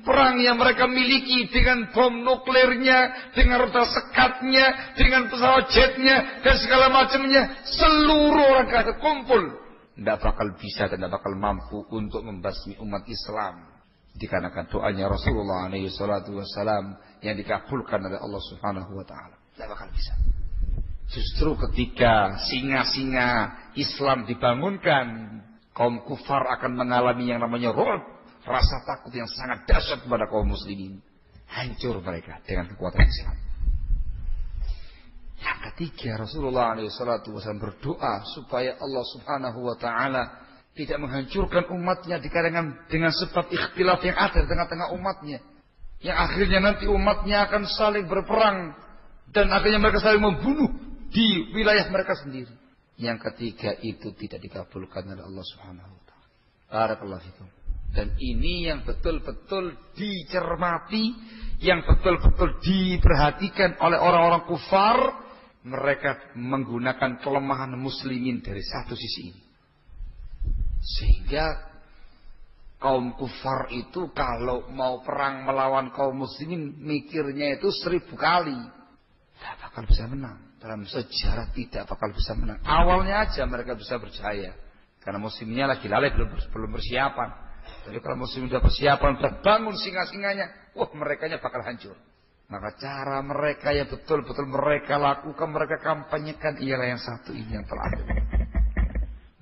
perang yang mereka miliki, dengan bom nuklirnya, dengan rudal sekatnya, dengan pesawat jetnya dan segala macamnya, seluruh orang kafir kumpul, tidak bakal bisa dan tidak bakal mampu untuk membasmi umat Islam. Dikarenakan doanya Rasulullah SAW yang dikabulkan oleh Allah Subhanahu wa taala. Tidak bakal bisa. Justru ketika singa-singa Islam dibangunkan, kaum kufar akan mengalami yang namanya ru'b, rasa takut yang sangat dahsyat kepada kaum muslimin. Hancur mereka dengan kekuatan Islam. Yang ketiga, Rasulullah SAW berdoa supaya Allah Subhanahu wa taala tidak menghancurkan umatnya dikarenakan dengan sebab ikhtilaf yang ada di tengah-tengah umatnya, yang akhirnya nanti umatnya akan saling berperang dan akhirnya mereka saling membunuh di wilayah mereka sendiri. Yang ketiga itu tidak dikabulkan oleh Allah Subhanahu wa taala. Barakallahu fikum. Dan ini yang betul-betul dicermati, yang betul-betul diperhatikan oleh orang-orang kufar. Mereka menggunakan kelemahan muslimin dari satu sisi ini. Sehingga kaum kufar itu kalau mau perang melawan kaum muslimin, mikirnya itu 1000 kali. Tidak bakal bisa menang. Dalam sejarah tidak bakal bisa menang. Awalnya aja mereka bisa berjaya. Karena muslimnya lagi lalai, belum persiapan. Tapi kalau muslim sudah persiapan, sudah bangun singa-singanya, wah merekanya bakal hancur. Maka cara mereka yang betul-betul mereka lakukan, mereka kampanyekan, ialah yang satu ini yang terakhir.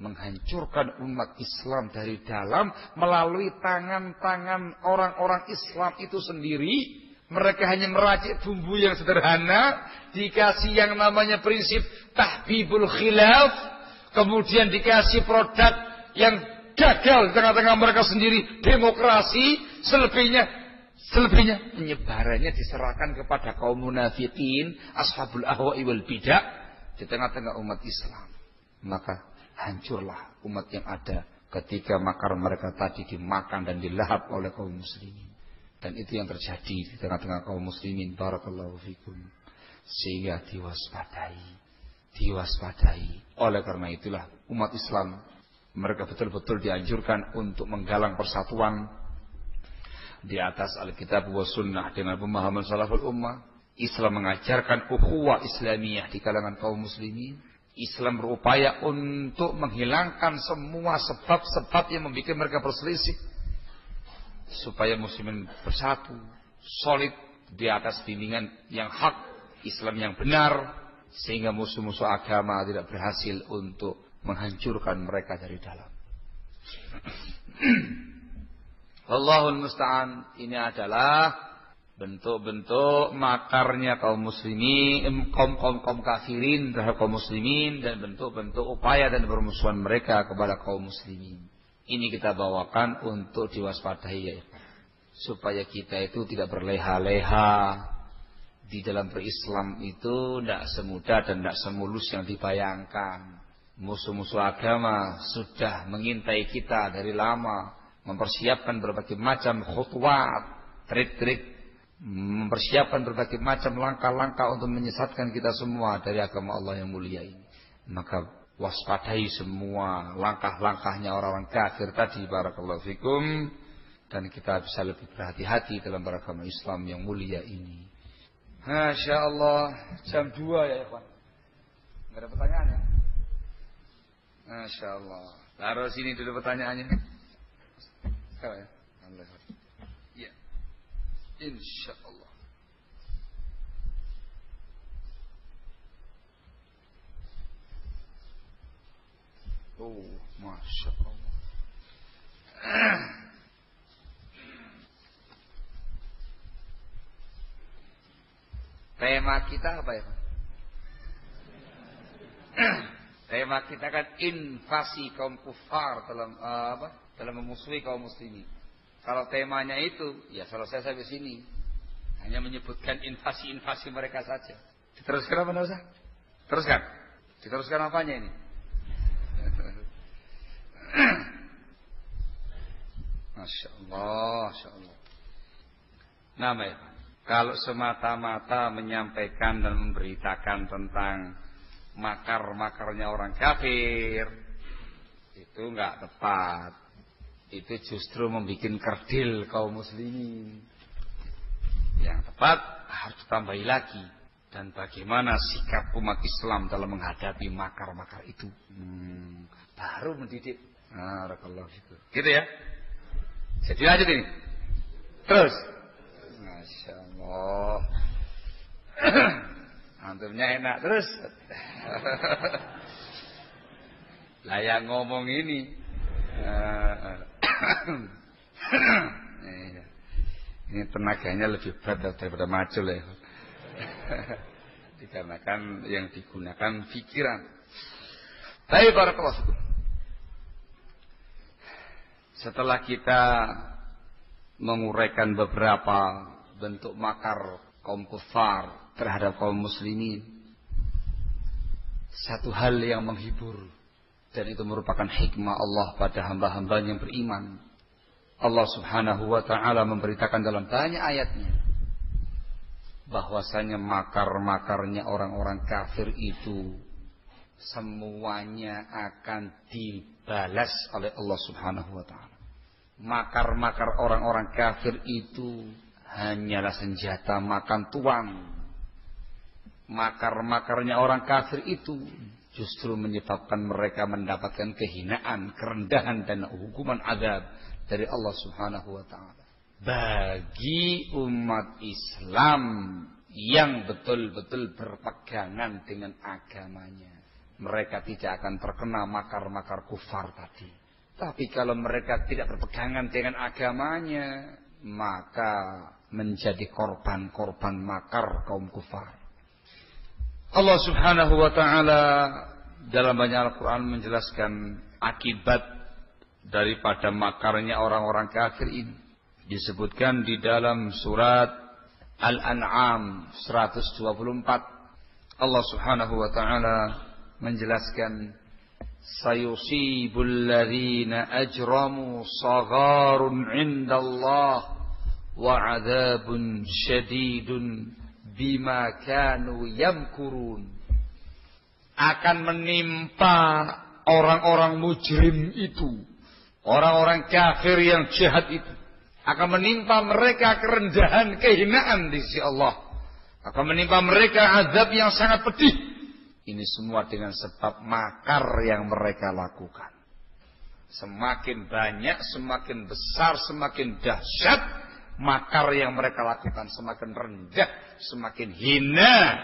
Menghancurkan umat Islam dari dalam melalui tangan-tangan orang-orang Islam itu sendiri. Mereka hanya meracik bumbu yang sederhana, dikasih yang namanya prinsip tahbibul khilaf, kemudian dikasih produk yang gagal di tengah-tengah mereka sendiri, demokrasi. Selebihnya penyebarannya diserahkan kepada kaum munafikin, ashabul ahwa'i wal bidah di tengah-tengah umat Islam. Maka hancurlah umat yang ada ketika makar mereka tadi dimakan dan dilahap oleh kaum muslimin. Dan itu yang terjadi di tengah-tengah kaum muslimin. Barakallahu fikum. Sehingga diwaspadai. Oleh karena itulah umat Islam, mereka betul-betul dianjurkan untuk menggalang persatuan di atas Alkitab wa Sunnah dengan pemahaman salaful ummah. Islam mengajarkan ukhuwah Islamiyah di kalangan kaum muslimin. Islam berupaya untuk menghilangkan semua sebab-sebab yang membuat mereka berselisih, supaya muslimin bersatu, solid di atas bimbingan yang hak, Islam yang benar, sehingga musuh-musuh agama tidak berhasil untuk menghancurkan mereka dari dalam. Wallahul musta'an. Ini adalah bentuk-bentuk makarnya kaum muslimin, kaum kafirin terhadap kaum muslimin, dan bentuk-bentuk upaya dan permusuhan mereka kepada kaum muslimin. Ini kita bawakan untuk diwaspadai, ya, supaya kita itu tidak berleha-leha di dalam berislam. Itu tidak semudah dan tidak semulus yang dibayangkan. Musuh-musuh agama sudah mengintai kita dari lama, mempersiapkan berbagai macam khutwat, trik-trik, mempersiapkan berbagai macam langkah-langkah untuk menyesatkan kita semua dari agama Allah yang mulia ini. Maka waspadai semua langkah-langkahnya orang-orang kafir tadi, barakallahu fikum, dan kita bisa lebih berhati-hati dalam beragama Islam yang mulia ini. Masya Allah, jam 2 ya ikhwan. Nggak ada pertanyaan ya? Masya Allah. Taruh sini dulu pertanyaannya. Sekarang ya. Ya. Insya Allah. Oh, Masya Allah. Tema kita apa ya? Tema kita kan invasi kaum kufar dalam memusuhi kaum muslimin. Kalau temanya itu, ya selesai sampai sini. Hanya menyebutkan invasi-invasi mereka saja. Diteruskan apa enggak usah? Teruskan. Diteruskan apanya ini? Masya Allah, Masya Allah. Namanya, kalau semata-mata menyampaikan dan memberitakan tentang makar-makarnya orang kafir, itu enggak tepat. Itu justru membuat kerdil kaum muslimin. Yang tepat harus ditambahi lagi. Dan bagaimana sikap umat Islam dalam menghadapi makar-makar itu. Baru mendidik. Barakallahu fikum. Gitu ya. Jadi lanjut ini. Terus. Masya Allah. Antumnya enak terus. Lah yang ngomong ini. Ini tenaganya lebih berat daripada macul ya. Dikarenakan yang digunakan pikiran. Tapi barakallahu fikum. Setelah kita menguraikan beberapa bentuk makar kaum kufar terhadap kaum muslimin, satu hal yang menghibur, dan itu merupakan hikmah Allah pada hamba-hambanya yang beriman. Allah subhanahu wa ta'ala memberitakan dalam banyak ayatnya bahwasanya makar-makarnya orang-orang kafir itu semuanya akan dibalas oleh Allah subhanahu wa ta'ala. Makar-makar orang-orang kafir itu hanyalah senjata makan tuan. Makar-makarnya orang kafir itu justru menyebabkan mereka mendapatkan kehinaan, kerendahan dan hukuman azab dari Allah subhanahu wa ta'ala. Bagi umat Islam yang betul-betul berpegangan dengan agamanya, mereka tidak akan terkena makar-makar kufar tadi. Tapi kalau mereka tidak berpegangan dengan agamanya, maka menjadi korban-korban makar kaum kufar. Allah subhanahu wa ta'ala dalam banyak Al-Quran menjelaskan akibat daripada makarnya orang-orang kafir ini. Disebutkan di dalam surat Al-An'am 124. Allah subhanahu wa ta'ala menjelaskan, sayusibul ladzina ajramu sagharun 'indallah wa 'adzabun syadidun bima kanu yamkurun. Akan menimpa orang-orang mujrim itu, orang-orang kafir yang jahat itu, akan menimpa mereka kerendahan, kehinaan di sisi Allah. Akan menimpa mereka azab yang sangat pedih. Ini semua dengan sebab makar yang mereka lakukan. Semakin banyak, semakin besar, semakin dahsyat makar yang mereka lakukan, semakin rendah, semakin hina,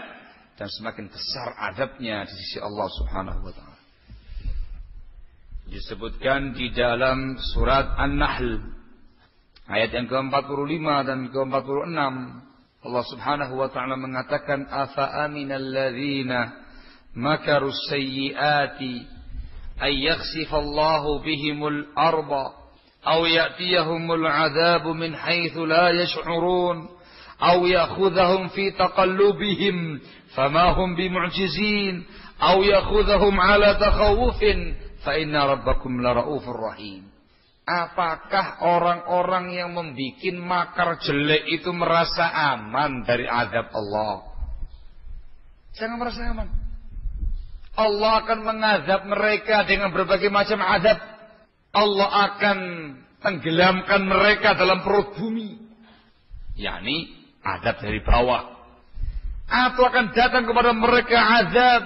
dan semakin besar azabnya di sisi Allah subhanahu wa ta'ala. Disebutkan di dalam surat An-Nahl ayat yang ke-45 dan ke-46, Allah subhanahu wa ta'ala mengatakan, afa aminal ladzina makarus sayyiati ay yakhsifallahu bihimul arda aw ya'tiyahumul 'adzabu min haitsu la yash'urun aw ya'khudhahum fi taqallubihim fama hum bimu'jizin aw ya'khudhahum 'ala takhawufin fa inna rabbakum lara'ufur rahim. Apakah orang-orang yang membuat makar jelek itu merasa aman dari azab Allah? Jangan merasa aman. Allah akan mengazab mereka dengan berbagai macam azab. Allah akan tenggelamkan mereka dalam perut bumi, yakni azab dari bawah. Atau akan datang kepada mereka azab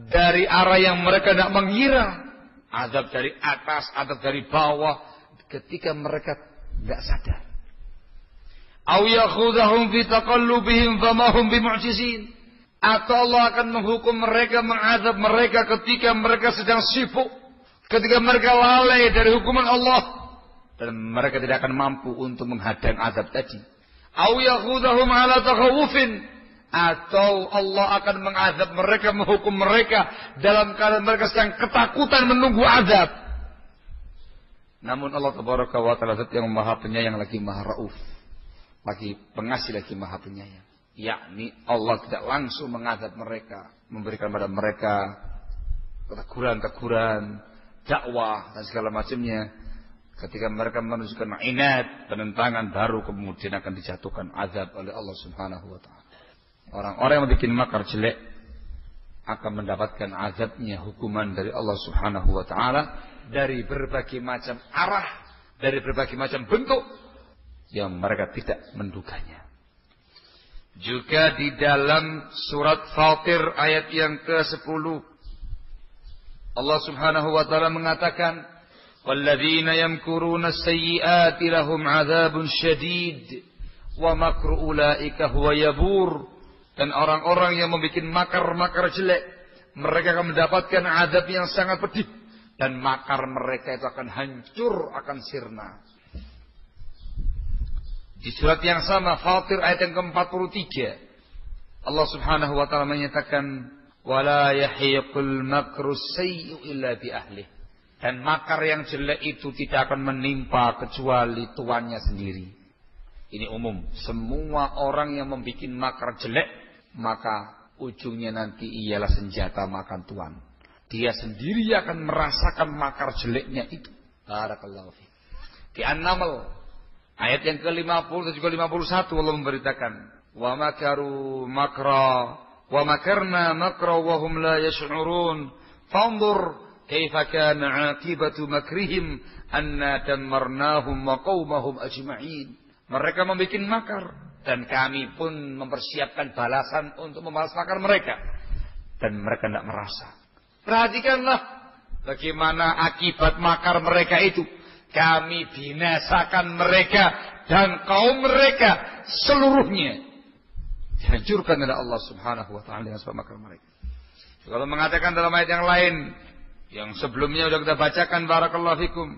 dari arah yang mereka tidak mengira. Azab dari atas, azab dari bawah, ketika mereka tidak sadar. Aw yakhudhahum fi taqallubihim fama hum bimu'jizin. Atau Allah akan menghukum mereka, mengazab mereka ketika mereka sedang sibuk, ketika mereka lalai dari hukuman Allah, dan mereka tidak akan mampu untuk menghadang azab tadi. Aw yakhudhahum ala takhawufin. atau Allah akan mengazab mereka, menghukum mereka dalam keadaan mereka sedang ketakutan menunggu azab. Namun Allah Tabaraka wa Ta'ala zat yang maha penyayang lagi maha rauf, lagi pengasih lagi maha penyayang. Yakni Allah tidak langsung mengazab mereka, memberikan pada mereka teguran-teguran, dakwah dan segala macamnya. Ketika mereka menunjukkan inat, penentangan, baru kemudian akan dijatuhkan azab oleh Allah Subhanahu wa Ta'ala. Orang-orang yang bikin makar jelek akan mendapatkan azabnya, hukuman dari Allah Subhanahu wa Ta'ala dari berbagai macam arah, dari berbagai macam bentuk yang mereka tidak menduganya. Juga di dalam surat Fatir ayat yang ke-10 Allah Subhanahu wa Ta'ala mengatakan, "Walladzina yamkuruna as-sayyi'ati lahum 'adzabun syadid wa makru ulaika huwa yabur." Dan orang-orang yang membuat makar-makar jelek, mereka akan mendapatkan azab yang sangat pedih dan makar mereka itu akan hancur, akan sirna. Di surat yang sama Fatir ayat yang ke-43 Allah Subhanahu wa Ta'ala menyatakan, "Wala yahiqul makru sayyi'u illa bi ahlihi." Dan makar yang jelek itu tidak akan menimpa kecuali tuannya sendiri. Ini umum. Semua orang yang membuat makar jelek, maka ujungnya nanti ialah senjata makan tuan. Dia sendiri akan merasakan makar jeleknya itu. Barakallahu fiik. Di An-Naml ayat yang ke-50 dan juga 51 Allah memberitakan, "Wa makaru makra wa makarna makra wa hum la yash'urun. Fanzur kaifa kana 'aqibatu makrihim anna dammarnahum wa qaumahum ajma'in." Mereka membuat makar dan kami pun mempersiapkan balasan untuk membalas makar mereka. Dan mereka tidak merasa. Perhatikanlah bagaimana akibat makar mereka itu. Kami binasakan mereka dan kaum mereka seluruhnya. Dihancurkan oleh Allah Subhanahu wa Ta'ala dengan sebab makar mereka. Kalau mengatakan dalam ayat yang lain, yang sebelumnya sudah kita bacakan, barakallahu fikum,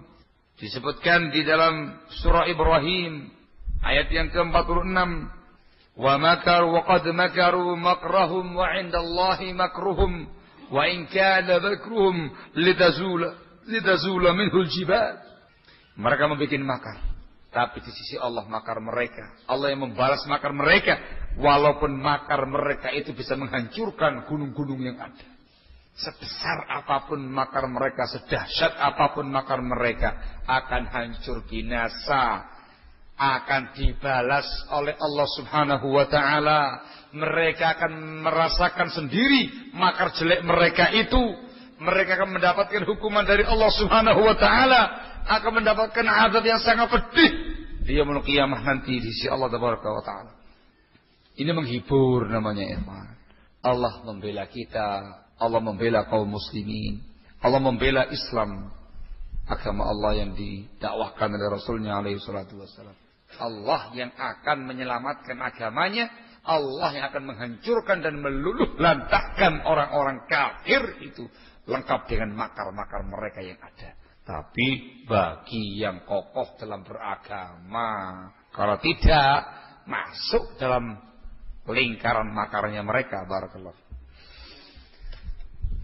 disebutkan di dalam surah Ibrahim ayat yang ke-46, "Wa makaru wa qad makaru makrahum wa 'indallahi makruhum wa in kana makruhum litazula minhul jibal." Mereka membuat makar, tapi di sisi Allah makar mereka, Allah yang membalas makar mereka, walaupun makar mereka itu bisa menghancurkan gunung-gunung yang ada. Sebesar apapun makar mereka, sedahsyat apapun makar mereka, akan hancur binasa, akan dibalas oleh Allah Subhanahu wa Ta'ala. Mereka akan merasakan sendiri makar jelek mereka itu. Mereka akan mendapatkan hukuman dari Allah Subhanahu wa Ta'ala, akan mendapatkan azab yang sangat pedih di yaumul qiyamah nanti di sisi Allah Tabaraka wa Ta'ala. Ini menghibur namanya, ikhwan. Allah membela kita, Allah membela kaum muslimin, Allah membela Islam, agama Allah yang didakwahkan oleh Rasulnya alaihi salatu wassalam. Allah yang akan menyelamatkan agamanya, Allah yang akan menghancurkan dan meluluh lantahkan orang-orang kafir itu, lengkap dengan makar-makar mereka yang ada. Tapi bagi yang kokoh dalam beragama, kalau tidak masuk dalam lingkaran makarnya mereka, barakallahu.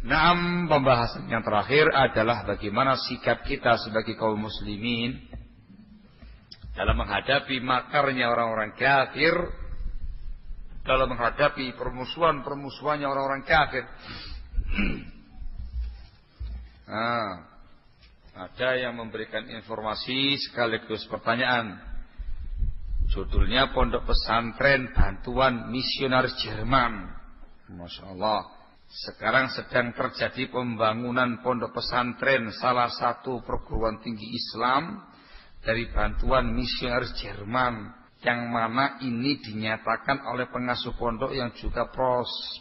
Naam, pembahasan yang terakhir adalah bagaimana sikap kita sebagai kaum muslimin dalam menghadapi makarnya orang-orang kafir, dalam menghadapi permusuhannya orang-orang kafir. Ada yang memberikan informasi sekaligus pertanyaan. Judulnya Pondok Pesantren Bantuan Misionaris Jerman. Masya Allah. Sekarang sedang terjadi pembangunan pondok pesantren salah satu perguruan tinggi Islam dari bantuan misionaris Jerman, yang mana ini dinyatakan oleh pengasuh pondok yang juga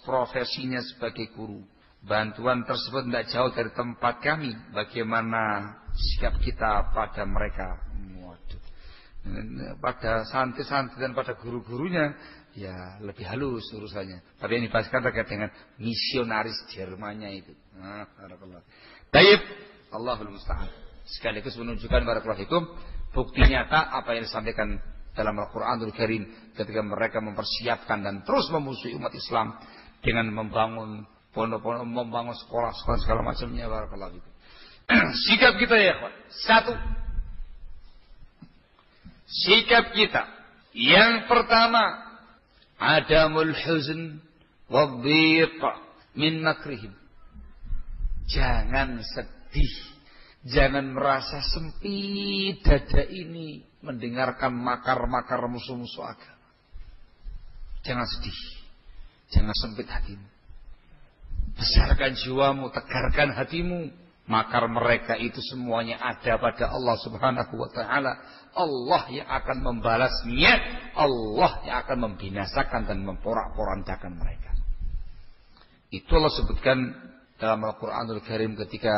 profesinya sebagai guru. Bantuan tersebut tidak jauh dari tempat kami. Bagaimana sikap kita pada mereka? Waduh. Pada santri-santri dan pada guru-gurunya ya lebih halus urusannya. Tapi yang dibahaskan terkait dengan misionaris Jermannya itu. Taib, Allahul Musta'an. Sekaligus menunjukkan barakallahu fikum bukti nyata apa yang disampaikan dalam Al-Quranul Karim ketika mereka mempersiapkan dan terus memusuhi umat Islam dengan membangun pondok-pondok, membangun sekolah-sekolah segala macamnya. Barakallahu fikum. Sikap kita ya ikhwan. Satu, sikap kita yang pertama, adamul huzn wadhiq min makrihim. Jangan sedih, jangan merasa sempit dada ini mendengarkan makar-makar musuh-musuh agama. Jangan sedih, jangan sempit hatimu. Besarkan jiwamu, tegarkan hatimu. Makar mereka itu semuanya ada pada Allah Subhanahu wa ta'ala. Allah yang akan membalasnya, Allah yang akan membinasakan dan memporak-porandakan mereka. Itu Allah sebutkan dalam Al-Quranul Karim ketika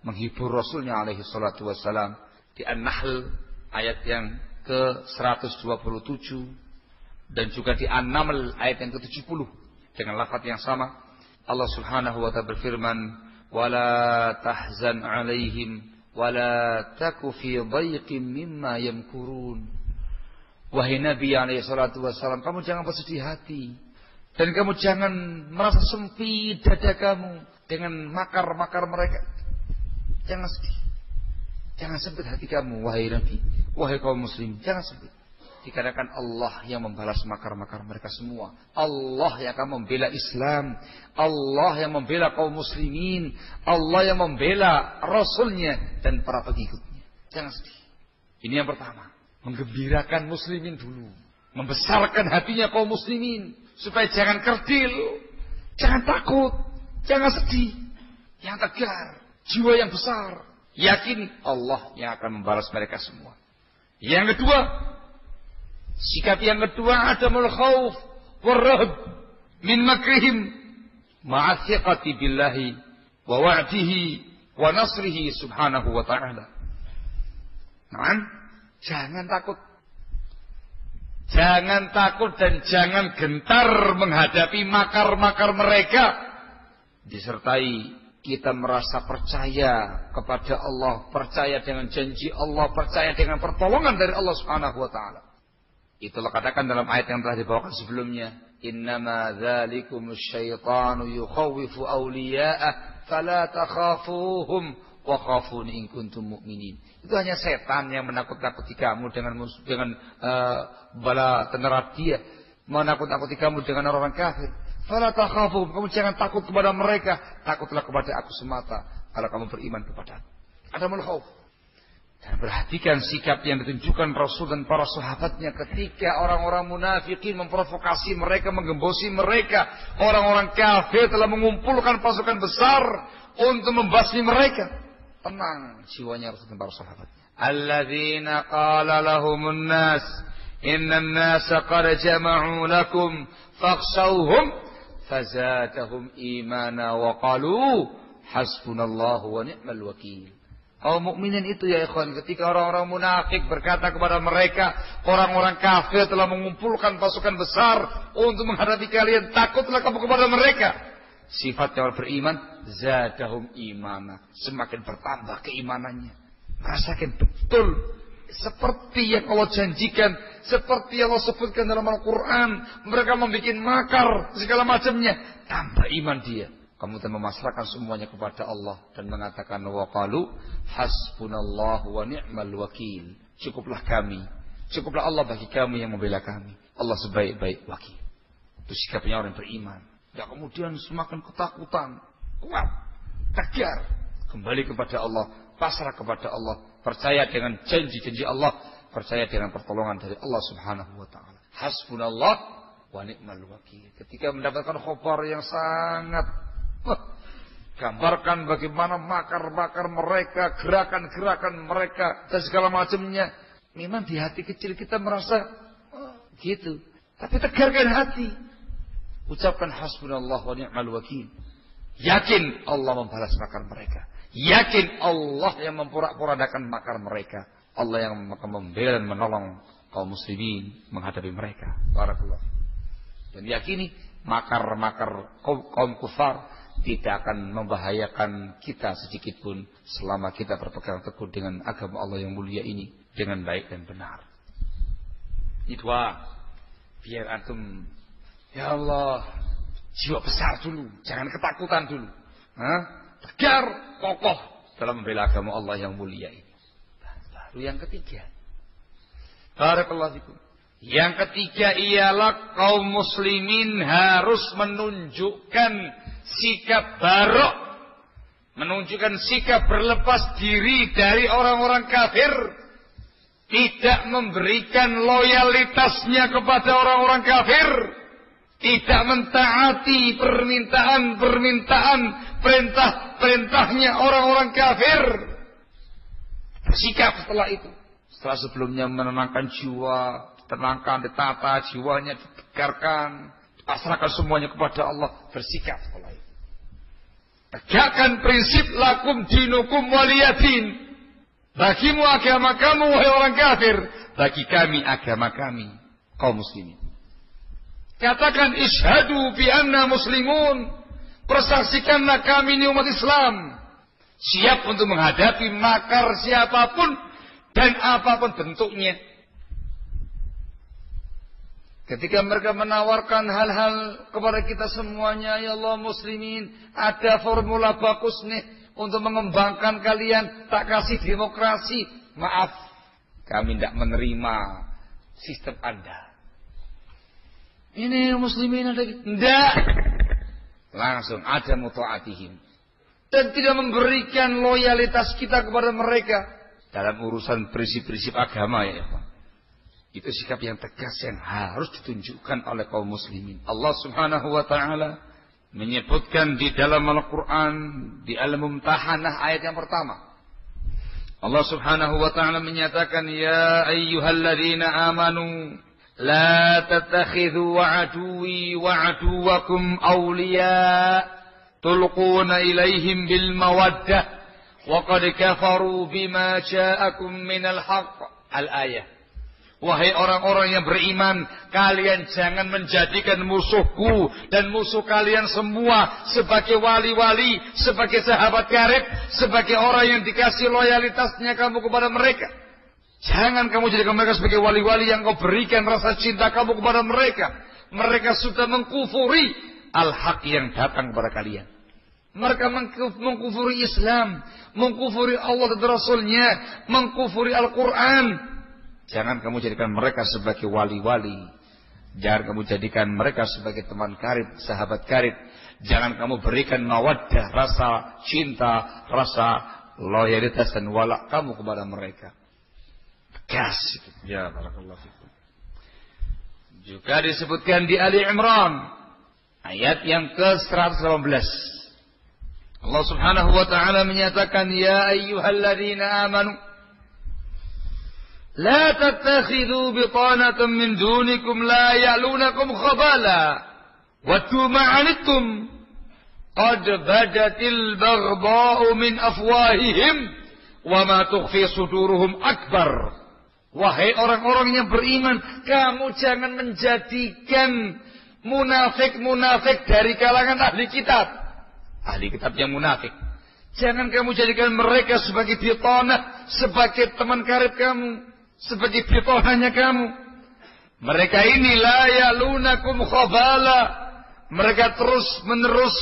menghibur Rasulnya alaihi salatu wassalam di An-Nahl ayat yang ke-127 dan juga di An-Naml ayat yang ke-70 dengan lafaz yang sama. Allah Subhanahu wa ta'ala berfirman, "Wala tahzan 'alaihim wala taku fi dhaiqin mimma yamkurun." Wahai Nabi alaihi salatu wassalam, kamu jangan bersedih hati dan kamu jangan merasa sempit dada kamu dengan makar-makar mereka. Jangan sedih, jangan sempit hati kamu wahai Nabi, wahai kaum muslim, jangan sempit. Dikarenakan Allah yang membalas makar-makar mereka semua. Allah yang akan membela Islam. Allah yang membela kaum muslimin. Allah yang membela Rasulnya dan para pengikutnya. Jangan sedih. Ini yang pertama. Menggembirakan muslimin dulu. Membesarkan hatinya kaum muslimin. Supaya jangan kerdil. Jangan takut. Jangan sedih. Yang tegar. Jiwa yang besar. Yakin Allah yang akan membalas mereka semua. Yang kedua, sikap yang kedua, adamul khauf warrahb min makrihim ma'a thiqati billahi wa wa'dihi wa nasrihi subhanahu wa ta'ala. Nah, jangan takut. Jangan takut dan jangan gentar menghadapi makar-makar mereka. Disertai kita merasa percaya kepada Allah, percaya dengan janji Allah, percaya dengan pertolongan dari Allah Subhanahu wa ta'ala. Itulah katakan dalam ayat yang telah dibawakan sebelumnya, innama dzalikumus syaitanu yukhawwifu awliya'ah fala takhafuhum wa khafuni in kuntum mu'minin. Itu hanya setan yang menakut-nakuti kamu dengan bala tentara dia, menakut-nakuti kamu dengan orang kafir. Fala takhafuhum, kamu jangan takut kepada mereka, takutlah kepada aku semata kalau kamu beriman kepadaku. Adamul khauf. Dan perhatikan sikap yang ditunjukkan Rasul dan para sahabatnya ketika orang-orang munafikin memprovokasi mereka, menggembosi mereka. Orang-orang kafir telah mengumpulkan pasukan besar untuk membasmi mereka. Tenang jiwanya Rasul dan para sahabatnya. Alladzina qala lahumun nas, innan nasa qad jama'u lakum fakhshawhum fazadahum imana wa qalu hasbunallahu wa ni'mal wakil. Kaum mukminin itu ya ikhwan, ketika orang-orang munafik berkata kepada mereka, orang-orang kafir telah mengumpulkan pasukan besar untuk menghadapi kalian, takutlah kamu kepada mereka. Sifatnya orang beriman, zadahum imana, semakin bertambah keimanannya. Merasakan betul seperti yang Allah janjikan, seperti yang Allah sebutkan dalam Al-Quran. Mereka membuat makar segala macamnya, tambah iman dia. Kemudian memasrahkan semuanya kepada Allah dan mengatakan waqalu hasbunallahu wa ni'mal wakil. Cukuplah kami, cukuplah Allah bagi kami yang membela kami. Allah sebaik-baik wakil. Itu sikapnya orang beriman. Dan kemudian semakin ketakutan, kuat, tegar, kembali kepada Allah, pasrah kepada Allah, percaya dengan janji-janji Allah, percaya dengan pertolongan dari Allah Subhanahu wa taala. Hasbunallah wa ni'mal wakil. Ketika mendapatkan khabar yang sangat gambarkan bagaimana makar-makar mereka, gerakan-gerakan mereka dan segala macamnya. Memang di hati kecil kita merasa gitu. Tapi tegarkan hati. Ucapkan hasbunallah wa ni'mal wakil. Yakin Allah membalas makar mereka. Yakin Allah yang memporak-porandakan makar mereka. Allah yang akan membela dan menolong kaum muslimin menghadapi mereka. Barakallah. Dan yakini makar-makar kaum kufar tidak akan membahayakan kita sedikit pun selama kita berpegang teguh dengan agama Allah yang mulia ini dengan baik dan benar. Ini doa. Biar antum, ya Allah, jiwa besar dulu, jangan ketakutan dulu. Tegar, kokoh dalam membela agama Allah yang mulia ini. Baru yang ketiga. Barakallahu fikum. Yang ketiga ialah kaum muslimin harus menunjukkan sikap barok, menunjukkan sikap berlepas diri dari orang-orang kafir, tidak memberikan loyalitasnya kepada orang-orang kafir, tidak mentaati permintaan-permintaan, perintah-perintahnya orang-orang kafir. Bersikap setelah itu. Setelah sebelumnya menenangkan jiwa, tenangkan, ditata jiwanya, ditegarkan, pasrahkan semuanya kepada Allah, bersikap setelah itu. Tegakkan prinsip lakum dinukum waliyadin. Bagimu agama kamu wahai orang kafir, bagi kami agama kami kaum muslimin. Katakan isyhadu bi anna muslimun, persaksikanlah kami ini umat Islam, siap untuk menghadapi makar siapapun dan apapun bentuknya. Ketika mereka menawarkan hal-hal kepada kita semuanya, ya Allah muslimin, ada formula bagus nih untuk mengembangkan kalian, tak kasih demokrasi. Maaf, kami tidak menerima sistem Anda. Ini muslimin ada tidak. Langsung ada muta'atihim. Dan tidak memberikan loyalitas kita kepada mereka dalam urusan prinsip-prinsip agama, ya Pak. Itu sikap yang tegas yang harus ditunjukkan oleh kaum muslimin. Allah Subhanahu wa taala menyebutkan di dalam Al-Qur'an di Al-Mumtahanah ayat yang pertama. Allah Subhanahu wa taala menyatakan, ya ayyuhalladzina amanu la tattakhidhu aduwwi wa aduwwakum awliya tulquna ilaihim bil mawaddah wa qad kafaru bima ja'akum minal haqq. Al-ayah. Wahai orang-orang yang beriman, kalian jangan menjadikan musuhku dan musuh kalian semua sebagai wali-wali, sebagai sahabat karib, sebagai orang yang dikasih loyalitasnya kamu kepada mereka. Jangan kamu jadikan mereka sebagai wali-wali yang kau berikan rasa cinta kamu kepada mereka. Mereka sudah mengkufuri al-haq yang datang kepada kalian. Mereka mengkufuri Islam, mengkufuri Allah dan Rasulnya, mengkufuri Al-Quran. Jangan kamu jadikan mereka sebagai wali-wali. Jangan kamu jadikan mereka sebagai teman karib, sahabat karib. Jangan kamu berikan mawaddah, rasa cinta, rasa loyalitas dan wala kamu kepada mereka. Tegas. Ya, barakallahu fikum. Juga disebutkan di Ali Imran ayat yang ke-118. Allah Subhanahu wa taala menyatakan, ya ayyuhalladzina amanu la tattakhidhu bitanatan min dunikum la ya'lunakum khabala waddu ma'anittum qad badatil baghdha'u min afwahihim wa ma tukhfi suduruhum akbar. Wahai orang-orang yang beriman, kamu jangan menjadikan munafik-munafik dari kalangan ahli kitab. Ahli kitab yang munafik. Jangan kamu jadikan mereka sebagai bitanah, sebagai teman karib kamu, sebagai bitanahnya kamu. Mereka ini la yalunakum khabala. Mereka terus-menerus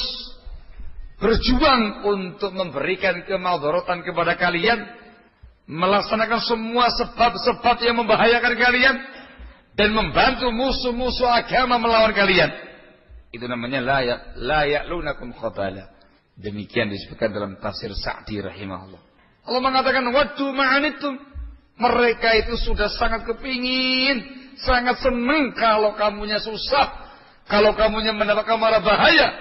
berjuang untuk memberikan kemadharatan kepada kalian, melaksanakan semua sebab-sebab yang membahayakan kalian, dan membantu musuh-musuh agama melawan kalian. Itu namanya la ya'lunakum khabala. Demikian disebutkan dalam tafsir Sa'di rahimahullah. Allah mengatakan waddu ma'anittum. Mereka itu sudah sangat kepingin, sangat senang kalau kamunya susah, kalau kamunya mendapatkan mara bahaya.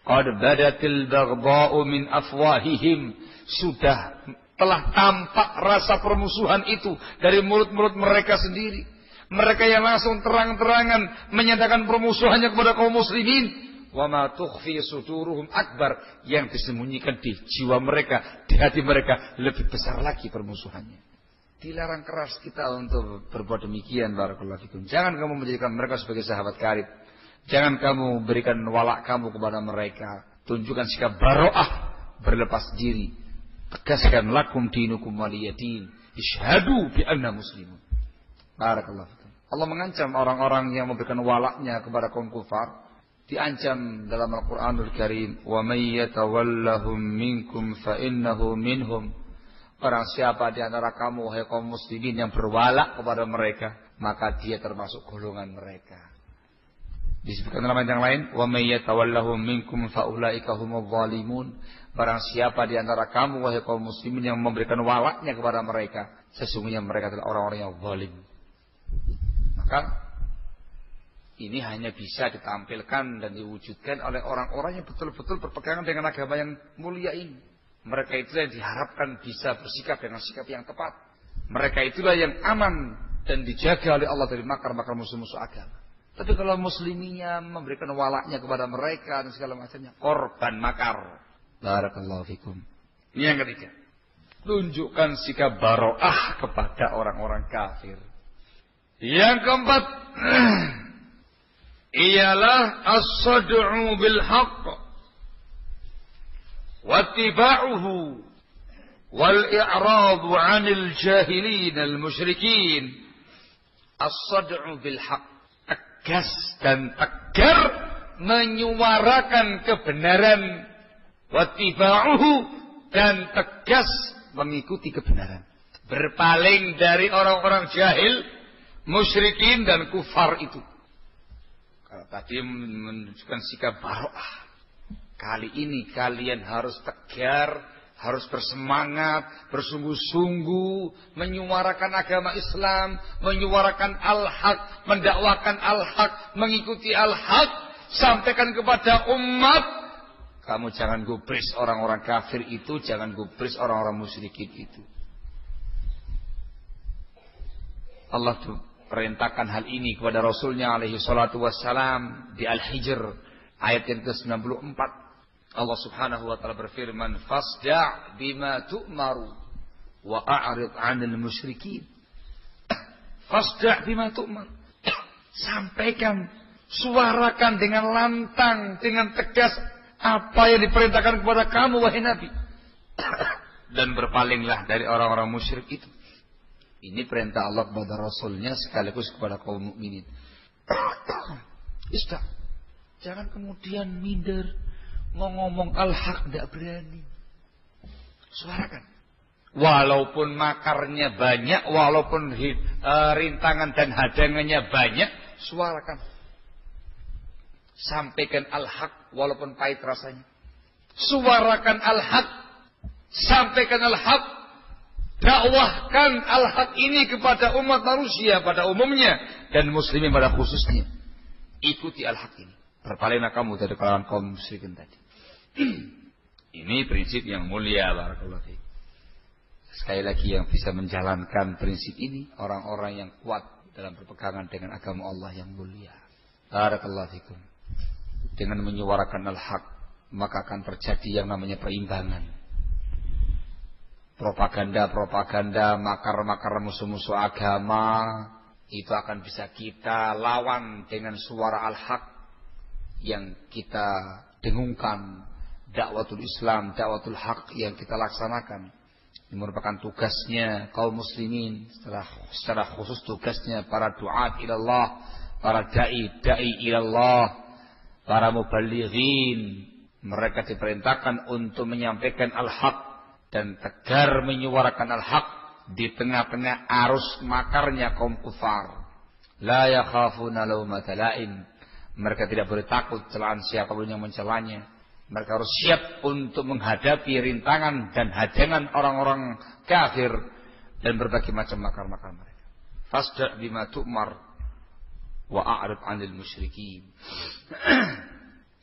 Qad badatil baghdha'u min afwahihim. Sudah telah tampak rasa permusuhan itu dari mulut-mulut mereka sendiri. Mereka yang langsung terang-terangan menyatakan permusuhannya kepada kaum muslimin. Wa ma tukhfi suduruhum akbar. Yang disembunyikan di jiwa mereka, di hati mereka lebih besar lagi permusuhannya. Dilarang keras kita untuk berbuat demikian, barakallahu fikum. Jangan kamu menjadikan mereka sebagai sahabat karib. Jangan kamu berikan walak kamu kepada mereka. Tunjukkan sikap baro'ah, berlepas diri. Tegaskan lakum dinukum waliyadin. Isyhadu bi anna muslimun. Barakallahu fikum. Allah mengancam orang-orang yang memberikan walaknya kepada kaum kufar. Diancam dalam Al-Quranul Karim, wa may yatawallahum minkum fa innahu minhum. Barang siapa di antara kamu wahai kaum muslimin yang berwalak kepada mereka, maka dia termasuk golongan mereka. Disebutkan dalam ayat yang lain, wa may yatawallahum minkum fa ulaika humudz zalimun. Barang siapa di antara kamu wahai kaum muslimin yang memberikan walaknya kepada mereka, sesungguhnya mereka adalah orang-orang yang zalim. Maka ini hanya bisa ditampilkan dan diwujudkan oleh orang-orang yang betul-betul berpegangan dengan agama yang mulia ini. Mereka itulah yang diharapkan bisa bersikap dengan sikap yang tepat. Mereka itulah yang aman dan dijaga oleh Allah dari makar-makar musuh-musuh agama. Tapi kalau musliminya memberikan walaknya kepada mereka dan segala macamnya, korban makar. Barakallahu fikum. Ini yang ketiga. Tunjukkan sikap baro'ah kepada orang-orang kafir. Yang keempat, ialah as-sad'u bil haqq wa ittiba'uhu wal i'radu 'anil jahilin al musyrikin. As-sad'u bil haqq, tegas dan tegar menyuarakan kebenaran, wa ittiba'uhu, dan tegas mengikuti kebenaran, berpaling dari orang-orang jahil, musyrikin dan kufar itu. Kalau tadi menunjukkan sikap baro'ah, kali ini kalian harus tegar, harus bersemangat, bersungguh-sungguh menyuarakan agama Islam, menyuarakan al-haq, mendakwakan al-haq, mengikuti al-haq, sampaikan kepada umat. Kamu jangan gubris orang-orang kafir itu, jangan gubris orang-orang musyrikin itu. Allah perintahkan hal ini kepada Rasulnya alaihi salatu wassalam di Al-Hijr ayat yang ke-94. Allah subhanahu wa ta'ala berfirman, fasda' bima tu'maru wa a'rid 'anil musyrikin. Fasda' bima tu'mar, sampaikan, suarakan dengan lantang, dengan tegas apa yang diperintahkan kepada kamu wahai Nabi. Dan berpalinglah dari orang-orang musyrik itu. Ini perintah Allah kepada Rasulnya sekaligus kepada kaum mukminin. Istaq, jangan kemudian minder, mau ngomong al-haq tidak berani. Suarakan. Walaupun makarnya banyak, walaupun rintangan dan hadangannya banyak, suarakan. Sampaikan al-haq walaupun pahit rasanya. Suarakan al-haq, sampaikan al-haq. Dakwahkan al-haq ini kepada umat manusia pada umumnya dan muslimin pada khususnya. Ikuti al-haq ini. Berpalinglah kamu dari kalangan kaum musyrikin tadi. Ini prinsip yang mulia, barakallahu fiik. Sekali lagi yang bisa menjalankan prinsip ini orang-orang yang kuat dalam berpegangan dengan agama Allah yang mulia. Barakallahu fiikum. Dengan menyuarakan al-haq, maka akan terjadi yang namanya perimbangan. Propaganda-propaganda, makar-makar musuh-musuh agama, itu akan bisa kita lawan dengan suara al-haq yang kita dengungkan. Dakwatul Islam, dakwatul haq yang kita laksanakan. Ini merupakan tugasnya kaum muslimin, secara khusus tugasnya para du'at ilallah, para da'i ilallah, para mubalighin. Mereka diperintahkan untuk menyampaikan al-haq dan tegar menyuarakan al-haq di tengah-tengah arus makarnya kaum kufar. La yakhafuna laumata laim. Mereka tidak boleh takut celaan siapapun yang mencelanya. Mereka harus siap untuk menghadapi rintangan dan hadangan orang-orang kafir dan berbagai macam makar-makar mereka. Fasda' bima tu'mar wa a'rid 'anil musyrikin.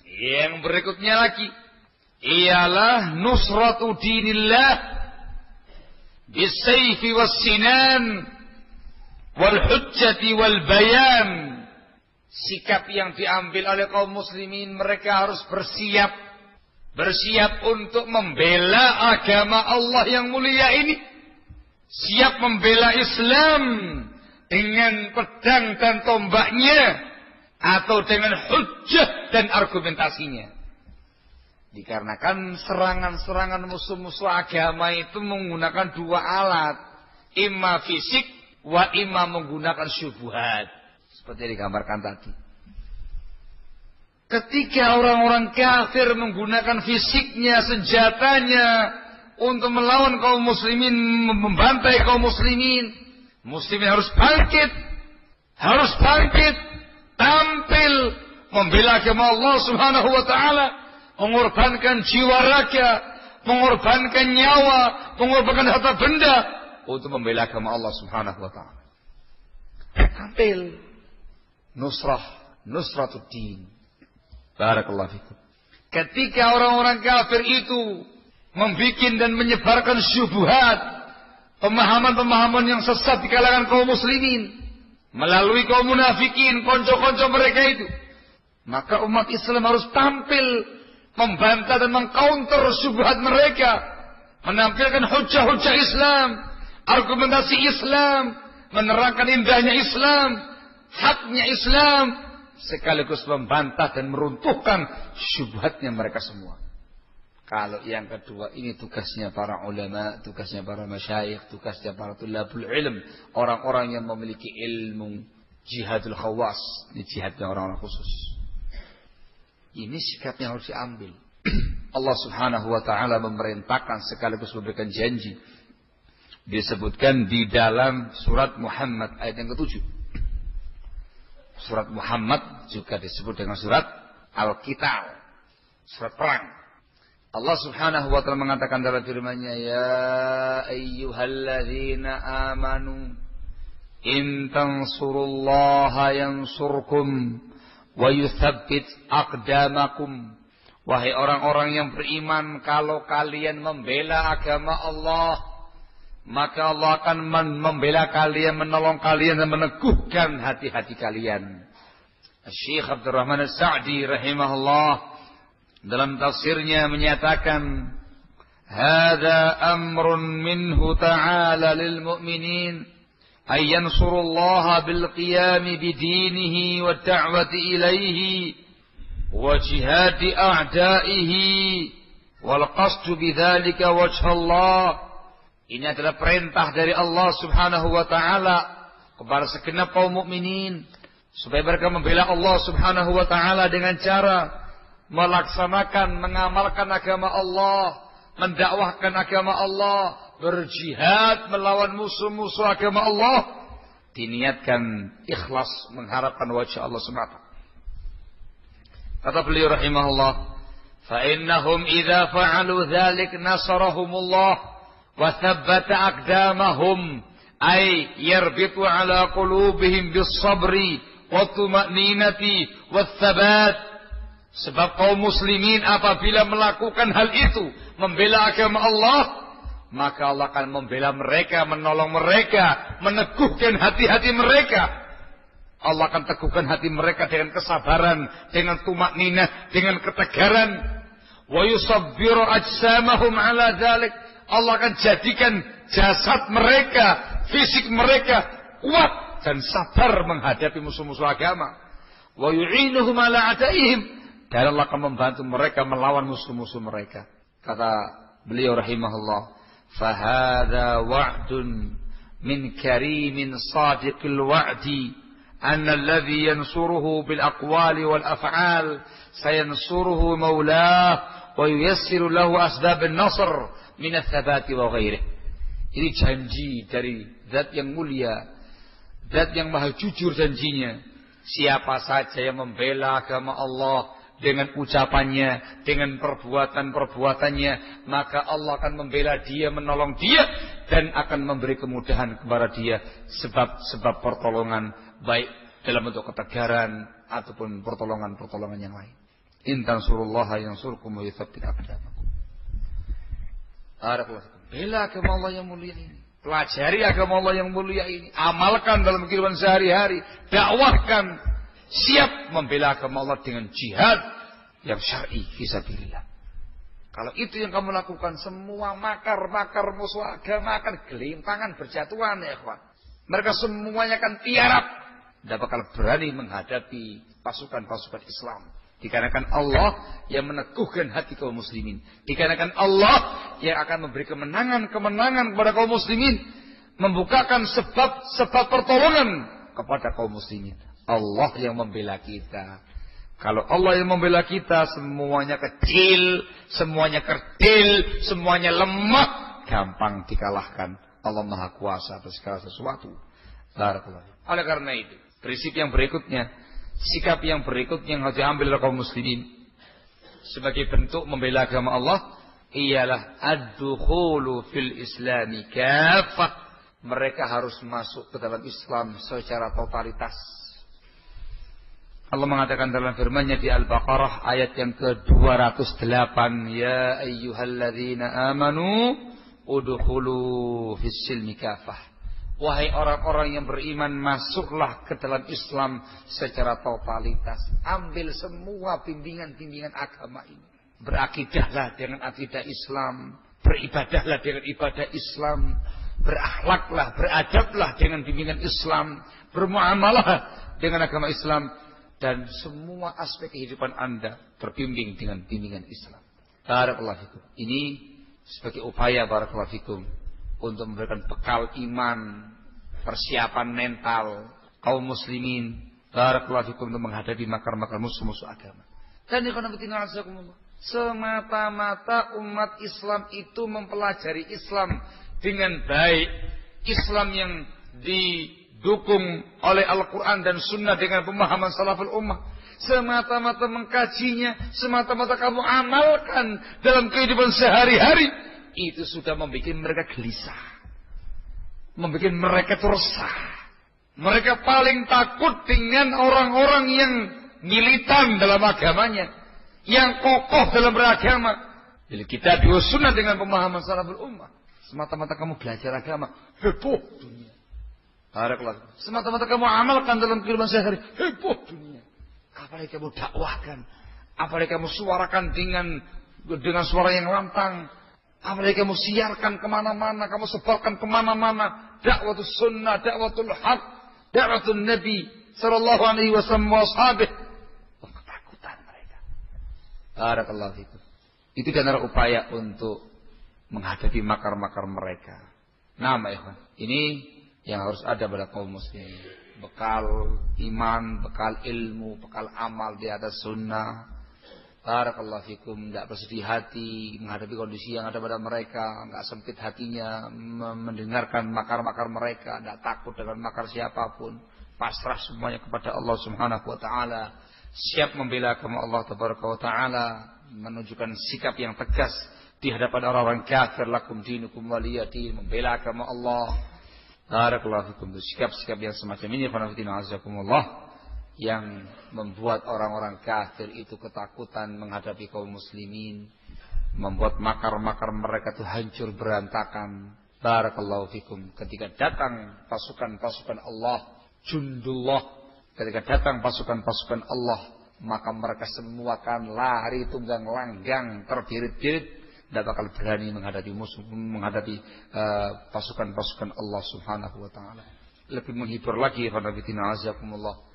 Yang berikutnya lagi ialah nusratu dinillah bisayfi wassinan wal hujjati wal bayan. Sikap yang diambil oleh kaum muslimin, mereka harus bersiap untuk membela agama Allah yang mulia ini, siap membela Islam dengan pedang dan tombaknya atau dengan hujjah dan argumentasinya. Dikarenakan serangan-serangan musuh-musuh agama itu menggunakan dua alat. Imma fisik wa imma menggunakan syubhat. Seperti yang digambarkan tadi. Ketika orang-orang kafir menggunakan fisiknya, senjatanya untuk melawan kaum muslimin, membantai kaum muslimin, muslimin harus bangkit, tampil membela agama Allah Subhanahu wa taala, mengorbankan jiwa raga, mengorbankan nyawa, mengorbankan harta benda untuk membela agama Allah Subhanahu wa taala. Tampil nusratuddin. Barakallahu fikum. Ketika orang-orang kafir itu membuat dan menyebarkan syubhat, pemahaman-pemahaman yang sesat di kalangan kaum muslimin melalui kaum munafikin, konco-konco mereka itu, maka umat Islam harus tampil membantah dan mengcounter syubhat mereka, menampilkan hujah-hujah Islam, argumentasi Islam, menerangkan indahnya Islam, haknya Islam, sekaligus membantah dan meruntuhkan syubhatnya mereka semua. Kalau yang kedua, ini tugasnya para ulama, tugasnya para masyayikh, tugasnya para tulabul ilm, orang-orang yang memiliki ilmu jihadul khawas, ini jihadnya orang-orang khusus. Ini sikapnya harus diambil. Allah Subhanahu wa taala memerintahkan sekaligus memberikan janji. Disebutkan di dalam surat Muhammad ayat yang ke-7. Surat Muhammad juga disebut dengan surat Al-Qital, surat perang. Allah Subhanahu wa taala mengatakan dalam firman-Nya, ya ayyuhalladzina amanu in tansurullaha yansurkum wa yutsabbit aqdamakum. Wahai orang-orang yang beriman, kalau kalian membela agama Allah, maka Allah akan membela kalian, menolong kalian dan meneguhkan hati-hati kalian. Syekh Abdurrahman As-Sa'di rahimahullah dalam tafsirnya menyatakan, hadza amrun minhu ta'ala lil mu'minin ay yansurullaha bil qiyam bidinihi wa da'wati ilaihi wa jihadi a'da'ihi wal qasdu bidzalika wajhallah. Ini adalah perintah dari Allah Subhanahu wa taala kepada segenap kaum mukminin supaya mereka membela Allah Subhanahu wa taala dengan cara melaksanakan, mengamalkan agama Allah, mendakwahkan agama Allah, berjihad melawan musuh-musuh agama Allah, diniatkan ikhlas mengharapkan wajah Allah semata. Kata beliau rahimahullah, fa innahum idza fa'alu dzalik nasarahumullah wa thabbata aqdamahum ay yarbitu ala qulubihim bis sabri wa tuma'ninati was thabat. Sebab kaum muslimin apabila melakukan hal itu, membela agama Allah, maka Allah akan membela mereka, menolong mereka, meneguhkan hati-hati mereka. Allah akan teguhkan hati mereka dengan kesabaran, dengan tumakninah, dengan ketegaran. Wa yusabbiru ajsamahum ala dzalik. Allah akan jadikan jasad mereka, fisik mereka kuat dan sabar menghadapi musuh-musuh agama. Wa yu'inuhum ala a'daihim. Dan Allah akan membantu mereka melawan musuh-musuh mereka. Kata beliau rahimahullah, fahadha wa'dun min karimin sadiqil wa'di anna alladhi yansuruhu bil aqwali wal af'al sayansuruhu maulah wa yuyassiru lahu asbabun nasr min ats-tsabati wa ghairihi. Ini janji dari zat yang mulia, zat yang maha jujur janjinya. Siapa saja yang membela agama Allah dengan ucapannya, dengan perbuatan-perbuatannya, maka Allah akan membela dia, menolong dia, dan akan memberi kemudahan kepada dia sebab pertolongan, baik dalam bentuk ketegaran ataupun pertolongan-pertolongan yang lain. In tansurullaha yansurkum wa yutsabbit aqdamakum. Bela agama Allah yang mulia ini. Pelajari agama Allah yang mulia ini. Amalkan dalam kehidupan sehari-hari. Dakwahkan. Siap membela agama Allah dengan jihad yang syar'i fisabilillah. Kalau itu yang kamu lakukan, semua makar-makar musuh agama akan gelimpangan, berjatuhan ya ikhwan. Mereka semuanya akan tiarap, tidak bakal berani menghadapi pasukan-pasukan Islam. Dikarenakan Allah yang meneguhkan hati kaum muslimin. Dikarenakan Allah yang akan memberi kemenangan kepada kaum muslimin, membukakan sebab pertolongan kepada kaum muslimin. Allah yang membela kita. Kalau Allah yang membela kita, semuanya kecil, semuanya kerdil, semuanya lemah, gampang dikalahkan. Allah Maha Kuasa atas segala sesuatu. Barakallahu. Oleh karena itu, prinsip yang berikutnya, sikap yang berikutnya yang harus diambil oleh kaum muslimin sebagai bentuk membela agama Allah ialah ad-dukhulu fil islami kafah. Mereka harus masuk ke dalam Islam secara totalitas. Allah mengatakan dalam firman-Nya di Al-Baqarah ayat yang ke-208, ya ayyuhalladzina amanu udkhulu fis silmi kafah. Wahai orang-orang yang beriman, masuklah ke dalam Islam secara totalitas. Ambil semua bimbingan-bimbingan agama ini. Berakidahlah dengan akidah Islam, beribadahlah dengan ibadah Islam, berakhlaklah, beradablah dengan bimbingan Islam, bermuamalah dengan agama Islam, dan semua aspek kehidupan Anda terbimbing dengan bimbingan Islam. Barakallahu fikum. Ini sebagai upaya barakallahu fikum untuk memberikan bekal iman, persiapan mental kaum muslimin barakallahu fikum untuk menghadapi makar-makar musuh-musuh agama. Dan semata-mata umat Islam itu mempelajari Islam dengan baik, Islam yang didukung oleh Al-Quran dan Sunnah dengan pemahaman salaful ummah, semata-mata mengkajinya, semata-mata kamu amalkan dalam kehidupan sehari-hari, itu sudah membuat mereka gelisah, membuat mereka resah. Mereka paling takut dengan orang-orang yang militan dalam agamanya, yang kokoh dalam beragama. Jadi kita Sunnah dengan pemahaman salaful ummah. Semata-mata kamu belajar agama, heboh dunia. Barakallahu. Semata-mata kamu amalkan dalam kehidupan sehari, heboh dunia. Apalagi kamu dakwahkan, apalagi kamu suarakan dengan suara yang lantang, apalagi kamu siarkan kemana-mana, kamu sebarkan kemana-mana, dakwatul sunnah, dakwatul haq, dakwatul nabi sallallahu alaihi wasallam wa ashabih. Ketakutan mereka. Barakallahu fikum. Itu adalah upaya untuk menghadapi makar-makar mereka. Nama ikhwan, ini yang harus ada pada kaum muslimin. Bekal iman, bekal ilmu, bekal amal di atas sunnah. Barakallahu fikum. Tidak bersedih hati menghadapi kondisi yang ada pada mereka. Tidak sempit hatinya mendengarkan makar-makar mereka. Tidak takut dengan makar siapapun. Pasrah semuanya kepada Allah subhanahu wa ta'ala. Siap membela agama Allah tabaraka wa ta'ala. Menunjukkan sikap yang tegas di hadapan orang-orang kafir. Lakum dinukum waliyadin. Membela agama Allah. Barakallahu fikum. Sikap-sikap yang semacam ini yang membuat orang-orang kafir itu ketakutan menghadapi kaum muslimin, membuat makar-makar mereka itu hancur berantakan. Barakallahu fikum. Ketika datang pasukan-pasukan Allah, jundullah, ketika datang pasukan-pasukan Allah, maka mereka semua akan lari tunggang langgang, terbirit-birit, tidak bakal berani menghadapi musuh, menghadapi pasukan-pasukan Allah subhanahu wa ta'ala. Lebih menghibur lagi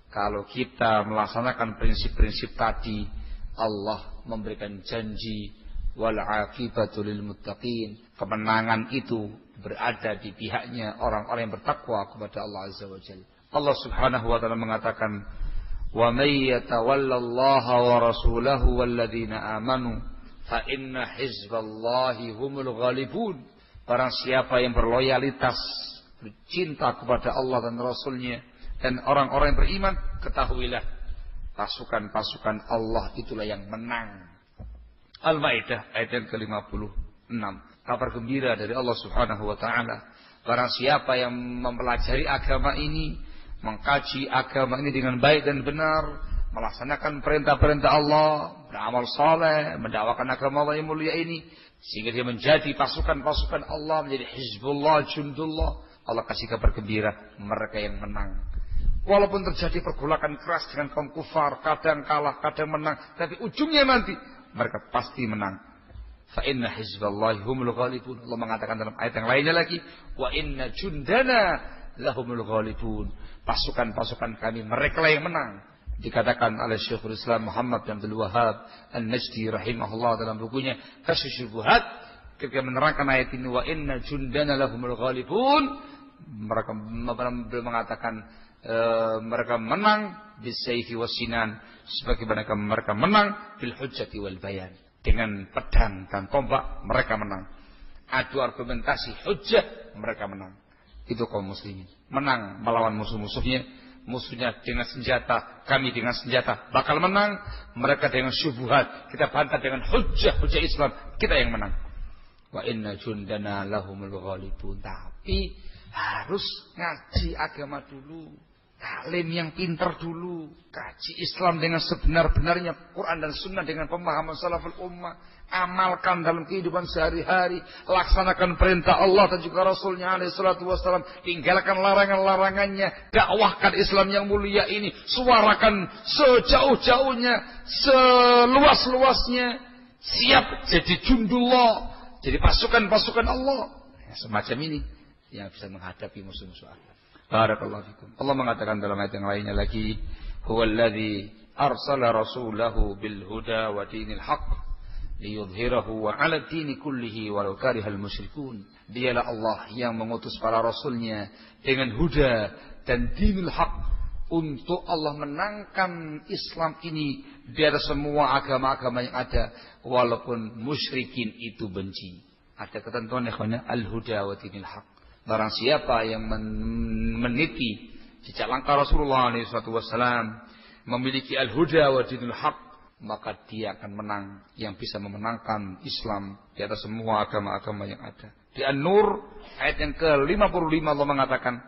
kalau kita melaksanakan prinsip-prinsip tadi, Allah memberikan janji wal aqibatu lil muttaqin. Kemenangan itu berada di pihaknya orang-orang yang bertakwa kepada Allah azza wa jalla. Allah subhanahu wa ta'ala mengatakan, wa may yatawallallaha wa rasulahu walladzina amanu fa inna hizballahi humul ghalibun. Barang siapa yang berloyalitas, bercinta kepada Allah dan Rasulnya, dan orang-orang yang beriman, ketahuilah pasukan-pasukan Allah itulah yang menang. Al-Maidah ayat yang ke-56. Kabar gembira dari Allah subhanahu wa ta'ala. Barang siapa yang mempelajari agama ini, mengkaji agama ini dengan baik dan benar, melaksanakan perintah-perintah Allah, beramal saleh, mendakwakan agama Allah yang mulia ini, sehingga dia menjadi pasukan-pasukan Allah, menjadi hizbullah, jundullah, Allah kasih kabar gembira, mereka yang menang. Walaupun terjadi pergolakan keras dengan kaum kufar, kadang kalah, kadang menang, tapi ujungnya nanti mereka pasti menang. Fa inna hizballahi humul ghalibun. Allah mengatakan dalam ayat yang lainnya lagi, wa inna jundana lahumul ghalibun. Pasukan-pasukan kami, mereka lah yang menang. Dikatakan oleh Syekhul Islam Muhammad bin Abdul Wahhab An-Najdi rahimahullah dalam bukunya Kasyfus Syubuhat, ketika menerangkan ayat ini, wa inna jundana lahumul ghalibun, Mereka mengatakan mereka menang bisayfi wassinan, sebagaimana mereka menang bil hujjati wal bayan, dengan pedang dan tombak mereka menang. Adu argumentasi hujjah mereka menang. Itu kaum muslimin menang melawan musuh-musuhnya. Musuhnya dengan senjata, kami dengan senjata bakal menang. Mereka dengan syubhat, kita bantah dengan hujjah Islam, kita yang menang. Wa inna jundana lahumul ghalibun. Tapi harus ngaji agama dulu, taklim yang pintar dulu, kaji Islam dengan sebenar-benarnya, Quran dan Sunnah dengan pemahaman salaful ummah. Amalkan dalam kehidupan sehari-hari, laksanakan perintah Allah dan juga Rasulnya alaihi salatu wassalam, tinggalkan larangan-larangannya, dakwahkan Islam yang mulia ini, suarakan sejauh-jauhnya, seluas-luasnya, siap jadi jundullah, jadi pasukan-pasukan Allah. Semacam ini yang bisa menghadapi musuh-musuh Allah. Barakallahu fikum. Allah mengatakan dalam ayat yang lainnya lagi, huwallazi arsala rasulahu bil huda wa dinil haqq liyudhhirahu wa 'ala ad-dini kullihi walau karihal musyrikun. Dialah Allah yang mengutus para rasulnya dengan huda dan dinul haq, untuk Allah menangkan Islam ini di atas semua agama-agama yang ada, walaupun musyrikin itu benci. Ada ketentuan ikhwan, al-huda wa dinul haq. Barang siapa yang meniti jejak langkah Rasulullah SAW, memiliki al-huda wa dinul haq, maka dia akan menang, yang bisa memenangkan Islam di atas semua agama-agama yang ada. Di An-Nur ayat yang ke-55 Allah mengatakan,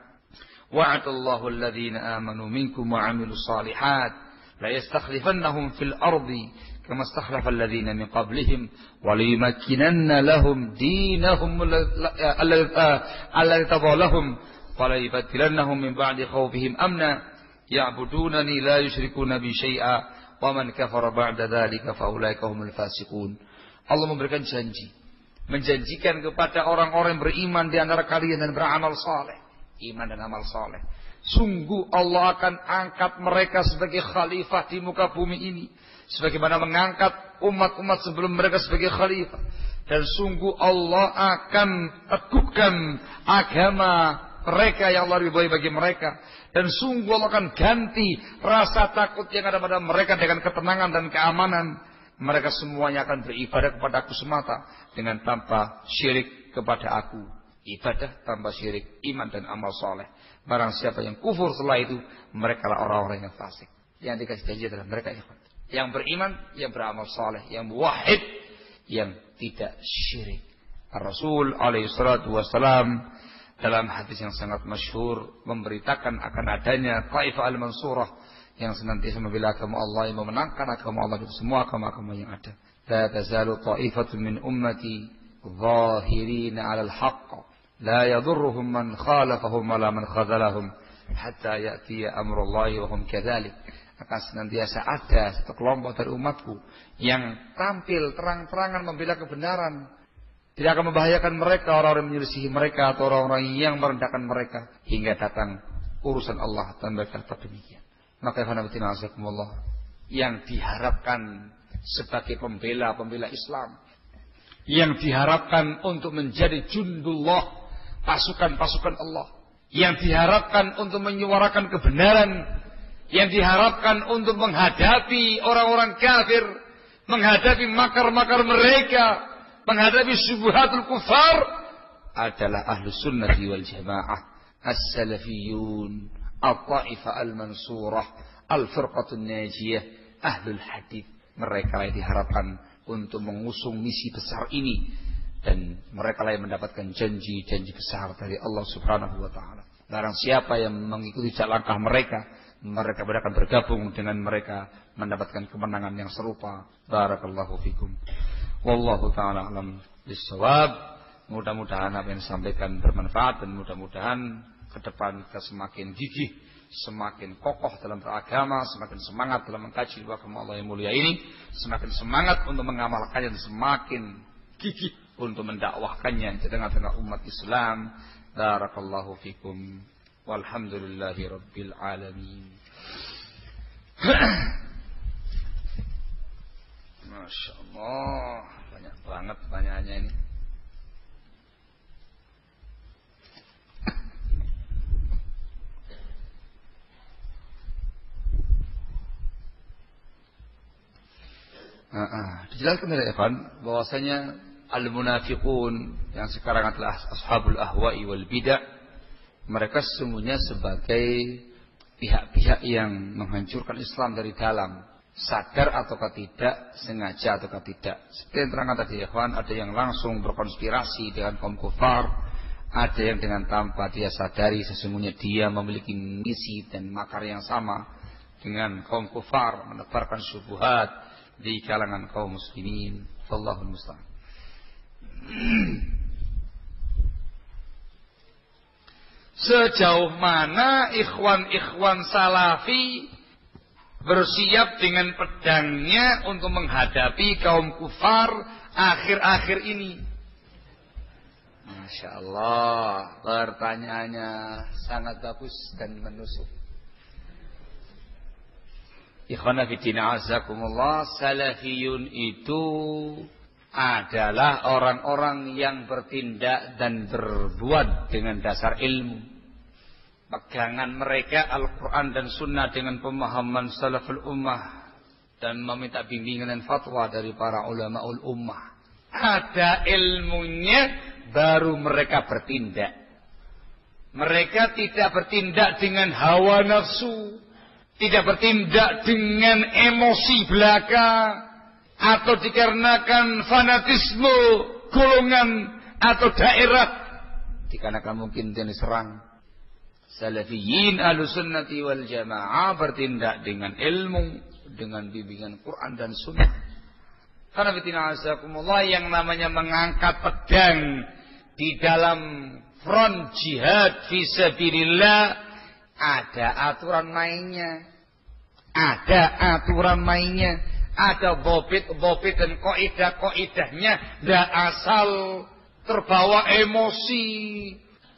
wa'adallahu alladhina amanu minkum wa 'amilus shalihat la yastakhlifannahum fil ardi kama istakhlafa alladhina min qablihim wa liyumakkinanna lahum dinahum alladhi tadallahum wa la yubaddilannahum min ba'di khawfihim amna ya'budunani la yusyrikuna bi syai'a wa man kafara ba'da dzalika fa ulaika humul fasiqun. Allah memberikan janji, menjanjikan kepada orang-orang beriman di antara kalian dan beramal saleh, iman dan amal saleh, sungguh Allah akan angkat mereka sebagai khalifah di muka bumi ini, sebagaimana mengangkat umat-umat sebelum mereka sebagai khalifah. Dan sungguh Allah akan teguhkan agama mereka yang Allah ridhoi bagi mereka. Dan sungguh Allah akan ganti rasa takut yang ada pada mereka dengan ketenangan dan keamanan. Mereka semuanya akan beribadah kepada Aku semata, dengan tanpa syirik kepada Aku. Ibadah tanpa syirik, iman dan amal soleh. Barang siapa yang kufur setelah itu, mereka lah orang-orang yang fasik. Yang dikasih janji adalah mereka yang beriman, yang beramal soleh, yang muwahhid, yang tidak syirik. Ar-Rasul alaihi salatu wassalam dalam hadis yang sangat masyhur memberitakan akan adanya Taifah al-Mansurah yang senantiasa membela agama Allah, yang memenangkan agama Allah di semua agama-agama yang ada. La tazalu ta'ifatun min ummati zahirina 'alal haqq la yadurruhum man khalafahum wala man khadhalahum hatta ya'tiya amrullahi wa hum kadzalik. Akan senantiasa ada satu kelompok dari umatku yang tampil terang-terangan membela kebenaran. Tidak akan membahayakan mereka orang-orang yang menyelisihi mereka atau orang-orang yang merendahkan mereka hingga datang urusan Allah, dan mereka tetap demikian. Maka yang diharapkan sebagai pembela Islam, yang diharapkan untuk menjadi jundullah, pasukan-pasukan Allah, yang diharapkan untuk menyuarakan kebenaran, yang diharapkan untuk menghadapi orang-orang kafir, menghadapi makar-makar mereka, menghadapi syubhatul kufar, adalah ahlus sunnati wal jamaah, as-salafiyun, al-ta'ifah al-mansurah, al-firqatun najiyah, ahlul hadith. Mereka yang diharapkan untuk mengusung misi besar ini, dan mereka yang mendapatkan janji-janji besar dari Allah Subhanahu wa taala. Barang siapa yang mengikuti jejak langkah mereka, mereka akan bergabung dengan mereka mendapatkan kemenangan yang serupa. Barakallahu fikum. Wallahu ta'ala alam bisawab. Mudah-mudahan apa yang disampaikan bermanfaat, dan mudah-mudahan ke depan kita semakin gigih, semakin kokoh dalam beragama, semakin semangat dalam mengkaji agama Allah yang mulia ini, semakin semangat untuk mengamalkannya, dan semakin gigih untuk mendakwahkannya di tengah-tengah umat Islam. Barakallahu fikum. Walhamdulillahi rabbil alamin. Masya Allah, banyak banget pertanyaannya ini. Dijelaskan oleh Ikhwan bahwasanya al-munafiqun yang sekarang adalah ashabul ahwa'i wal bid'ah, mereka sesungguhnya sebagai pihak-pihak yang menghancurkan Islam dari dalam, sadar ataukah tidak, sengaja ataukah tidak. Seperti yang terangkan tadi Ikhwan, ada yang langsung berkonspirasi dengan kaum kufar, ada yang dengan tanpa dia sadari sesungguhnya dia memiliki misi dan makar yang sama dengan kaum kufar, menebarkan syubhat di kalangan kaum muslimin. Wallahul musta'an. Sejauh mana ikhwan-ikhwan salafi bersiap dengan pedangnya untuk menghadapi kaum kufar akhir-akhir ini? Masya Allah, pertanyaannya sangat bagus dan menusuk. Ikhwana fiddina azakumullah, salafiyun itu adalah orang-orang yang bertindak dan berbuat dengan dasar ilmu. Pegangan mereka Al-Quran dan Sunnah dengan pemahaman salaful ummah dan meminta bimbingan dan fatwa dari para ulamaul ummah. Ada ilmunya baru mereka bertindak. Mereka tidak bertindak dengan hawa nafsu, tidak bertindak dengan emosi belaka, atau dikarenakan fanatisme golongan atau daerah, dikarenakan mungkin dia diserang. Salafiyin ahlussunnati wal jamaah bertindak dengan ilmu, dengan bimbingan Quran dan Sunnah. Karena fitina azakumullah, yang namanya mengangkat pedang di dalam front jihad fisabilillah ada aturan mainnya. Ada aturan mainnya, ada bobit dan kaidah-kaidahnya. Tidak asal terbawa emosi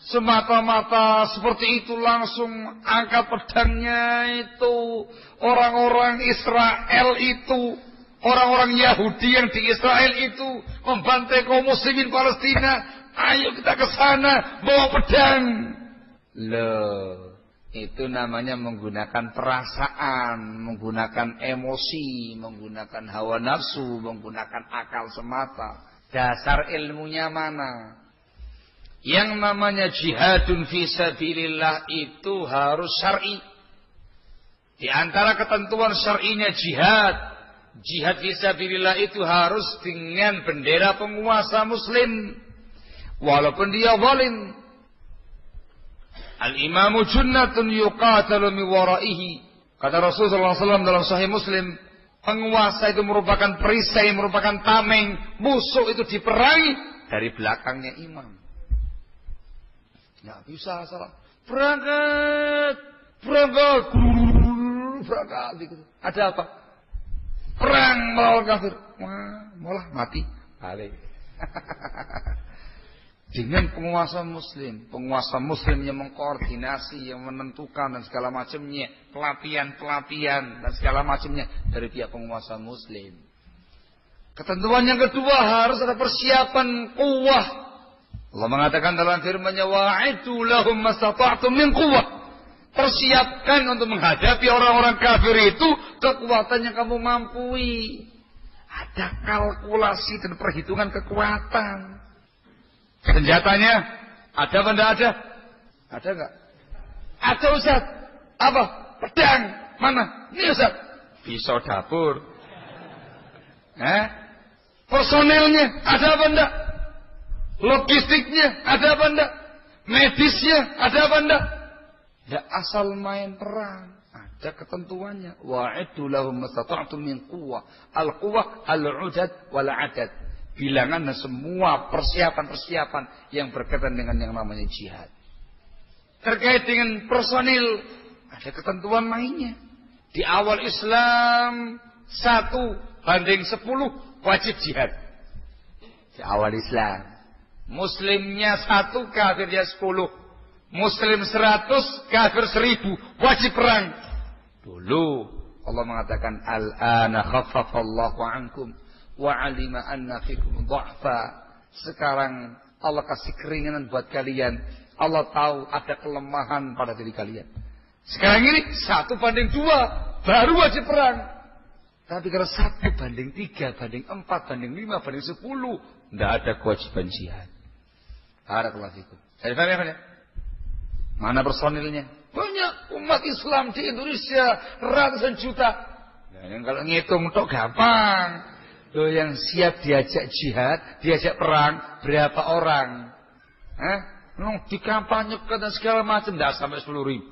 semata-mata seperti itu langsung angkat pedangnya. Itu orang-orang Israel itu, orang-orang Yahudi yang di Israel itu membantai kaum muslimin Palestina. Ayo kita ke sana bawa pedang. Loh, itu namanya menggunakan perasaan, menggunakan emosi, menggunakan hawa nafsu, menggunakan akal semata. Dasar ilmunya mana? Yang namanya jihadun fisabilillah itu harus syar'i. Di antara ketentuan syar'inya jihad fisabilillah itu harus dengan bendera penguasa muslim, walaupun dia zalim. Al-imamu junnatun yuqatalu min waraihi. Kata Rasulullah SAW dalam Sahih Muslim, penguasa itu merupakan perisai, merupakan tameng, musuh itu diperangi dari belakangnya imam. Nggak bisa salah. Berangkat. Gitu. Ada apa? Perang melawan kafir. Wah, malah mati. Balik. Dengan penguasa muslim yang mengkoordinasi, yang menentukan dan segala macamnya, pelatihan dan segala macamnya dari pihak penguasa muslim. Ketentuan yang kedua, harus ada persiapan quwwah. Allah mengatakan dalam firman-Nya, wa'iddu lahum mastata'tum min quwwah. Persiapkan untuk menghadapi orang-orang kafir itu kekuatan yang kamu mampui. Ada kalkulasi dan perhitungan kekuatan. Senjatanya ada apa enggak ada? Ada enggak? Ada Ustaz. Apa? Pedang. Mana? Ini Ustaz. Pisau dapur. Personelnya ada apa enggak? Logistiknya ada apa enggak? Medisnya ada apa enggak? Enggak asal main perang. Ada ketentuannya. Wa'iddu lahum mastata'tum min quwwah. Al-quwwah al-udad wal adad. Bilangan dan semua persiapan-persiapan yang berkaitan dengan yang namanya jihad. Terkait dengan personil, ada ketentuan mainnya. Di awal Islam 1:10 wajib jihad. Di awal Islam, muslimnya 1, kafirnya 10. Muslim 100, kafir 1000, wajib perang. Dulu Allah mengatakan, al-ana khaffafallahu ankum wa alima anna fikum dha'fa. Sekarang Allah kasih keringanan buat kalian. Allah tahu ada kelemahan pada diri kalian. Sekarang ini 1:2 baru wajib perang. Tapi kalau 1:3, banding 4, banding 5, banding 10, tidak ada kewajiban jihad. Barakallahu fikum. Saya paham ya? Mana personilnya? Banyak umat Islam di Indonesia ratusan juta. Nah, yang kalau ngitung tok gampang. Loh, yang siap diajak jihad, diajak perang, berapa orang? Dikampanyekan dan segala macam, tidak sampai 10.000.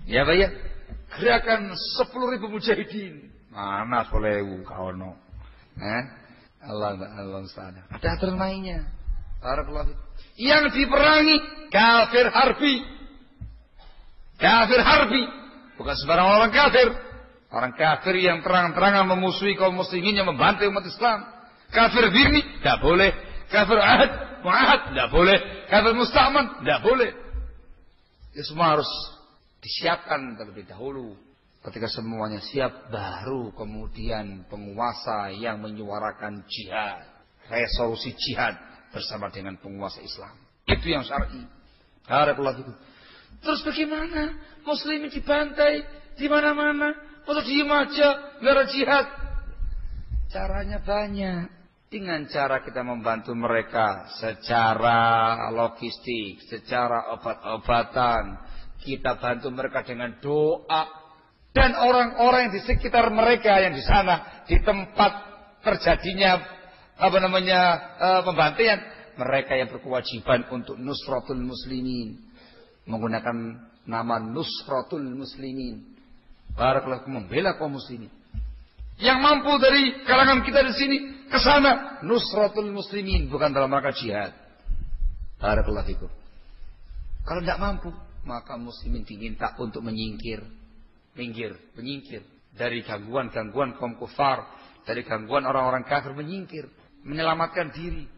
Ya Pak ya? Gerakan 10.000 mujahidin. Mana 10.000 kaono? Allah Ustaz. Ada aturan mainnya. Yang diperangi kafir harbi. Kafir harbi. Bukan sembarang orang kafir. Orang kafir yang terang-terangan memusuhi kaum muslimin yang membantai umat Islam. Kafir dhimmi, tidak boleh. Kafir ahad, mu'ahad, tidak boleh. Kafir musta'man, tidak boleh. Itu semua harus disiapkan terlebih dahulu. Ketika semuanya siap, baru kemudian penguasa yang menyuarakan jihad. Resolusi jihad bersama dengan penguasa Islam. Itu yang syar'i. Terus bagaimana? Muslimin dibantai di mana-mana. Untuk diem aja, nggak ada jihad. Caranya banyak. Dengan cara kita membantu mereka secara logistik, secara obat-obatan. Kita bantu mereka dengan doa. Dan orang-orang yang di sekitar mereka yang di sana, di tempat terjadinya pembantaian, mereka yang berkewajiban untuk nusratul muslimin, menggunakan nama nusratul muslimin. Barakallahu membela kaum muslimin. Yang mampu dari kalangan kita di sini ke sana nusratul muslimin, bukan dalam rangka jihad. Barakallahu fikum. Kalau tidak mampu, maka muslimin diminta untuk menyingkir dari gangguan-gangguan kaum kufar, dari gangguan orang-orang kafir, menyelamatkan diri.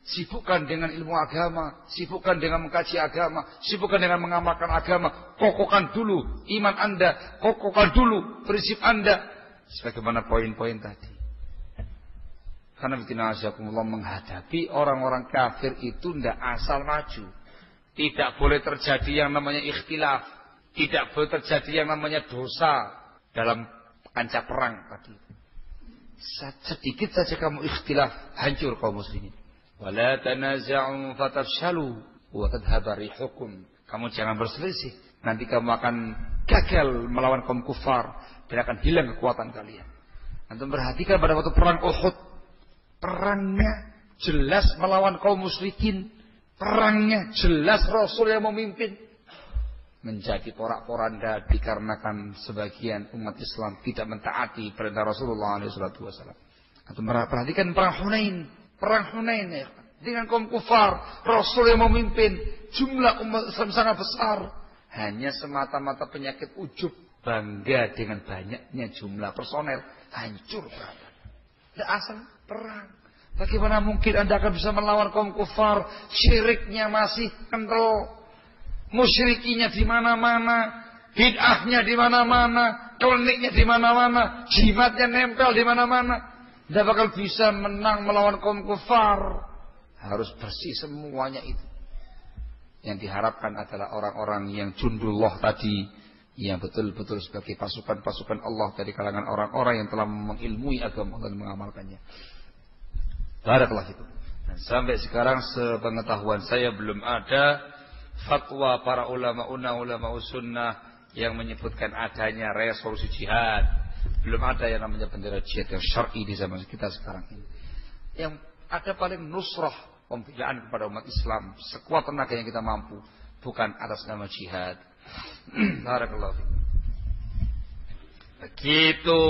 Sibukkan dengan ilmu agama, sibukkan dengan mengkaji agama, sibukkan dengan mengamalkan agama. Kokohkan dulu iman Anda, kokohkan dulu prinsip Anda. Sebagaimana poin-poin tadi. Karena bitina'azakumullah menghadapi orang-orang kafir itu tidak asal maju. Tidak boleh terjadi yang namanya ikhtilaf. Tidak boleh terjadi yang namanya dosa dalam kancah perang tadi. Sedikit saja kamu ikhtilaf, hancur kaum muslimin. Wala tanaza'u fatafshalu wa tadhhabu rihukum. Kamu jangan berselisih, nanti kamu akan gagal melawan kaum kufar dan akan hilang kekuatan kalian. Antum perhatikan pada waktu perang Uhud, perangnya jelas melawan kaum musyrikin, perangnya jelas Rasul yang memimpin. Menjadi porak-poranda dikarenakan sebagian umat Islam tidak mentaati perintah Rasulullah SAW. Antum perhatikan perang Hunain. Perang Hunain ya, dengan kaum kufar, Rasul yang memimpin, jumlah umat Islam sangat besar. Hanya semata-mata penyakit ujub, bangga dengan banyaknya jumlah personel, hancur perang. Tidak asal perang. Bagaimana mungkin Anda akan bisa melawan kaum kufar? Syiriknya masih kental, musyrikinya di mana-mana, bid'ahnya di mana-mana, kliniknya di mana-mana, jimatnya nempel di mana-mana. Tidak bakal bisa menang melawan kaum kufar. Harus bersih semuanya itu. Yang diharapkan adalah orang-orang yang jundullah tadi, yang betul-betul sebagai pasukan-pasukan Allah dari kalangan orang-orang yang telah mengilmui agama dan mengamalkannya. Barakallahu fikum. Dan sampai sekarang sepengetahuan saya belum ada fatwa para ulama sunnah yang menyebutkan adanya resolusi jihad. Belum ada yang namanya bendera jihad yang syar'i di zaman kita sekarang ini. Yang ada paling nusrah, pembelaan kepada umat Islam sekuat tenaga yang kita mampu, bukan atas nama jihad. Barakallahu fikum. Begitu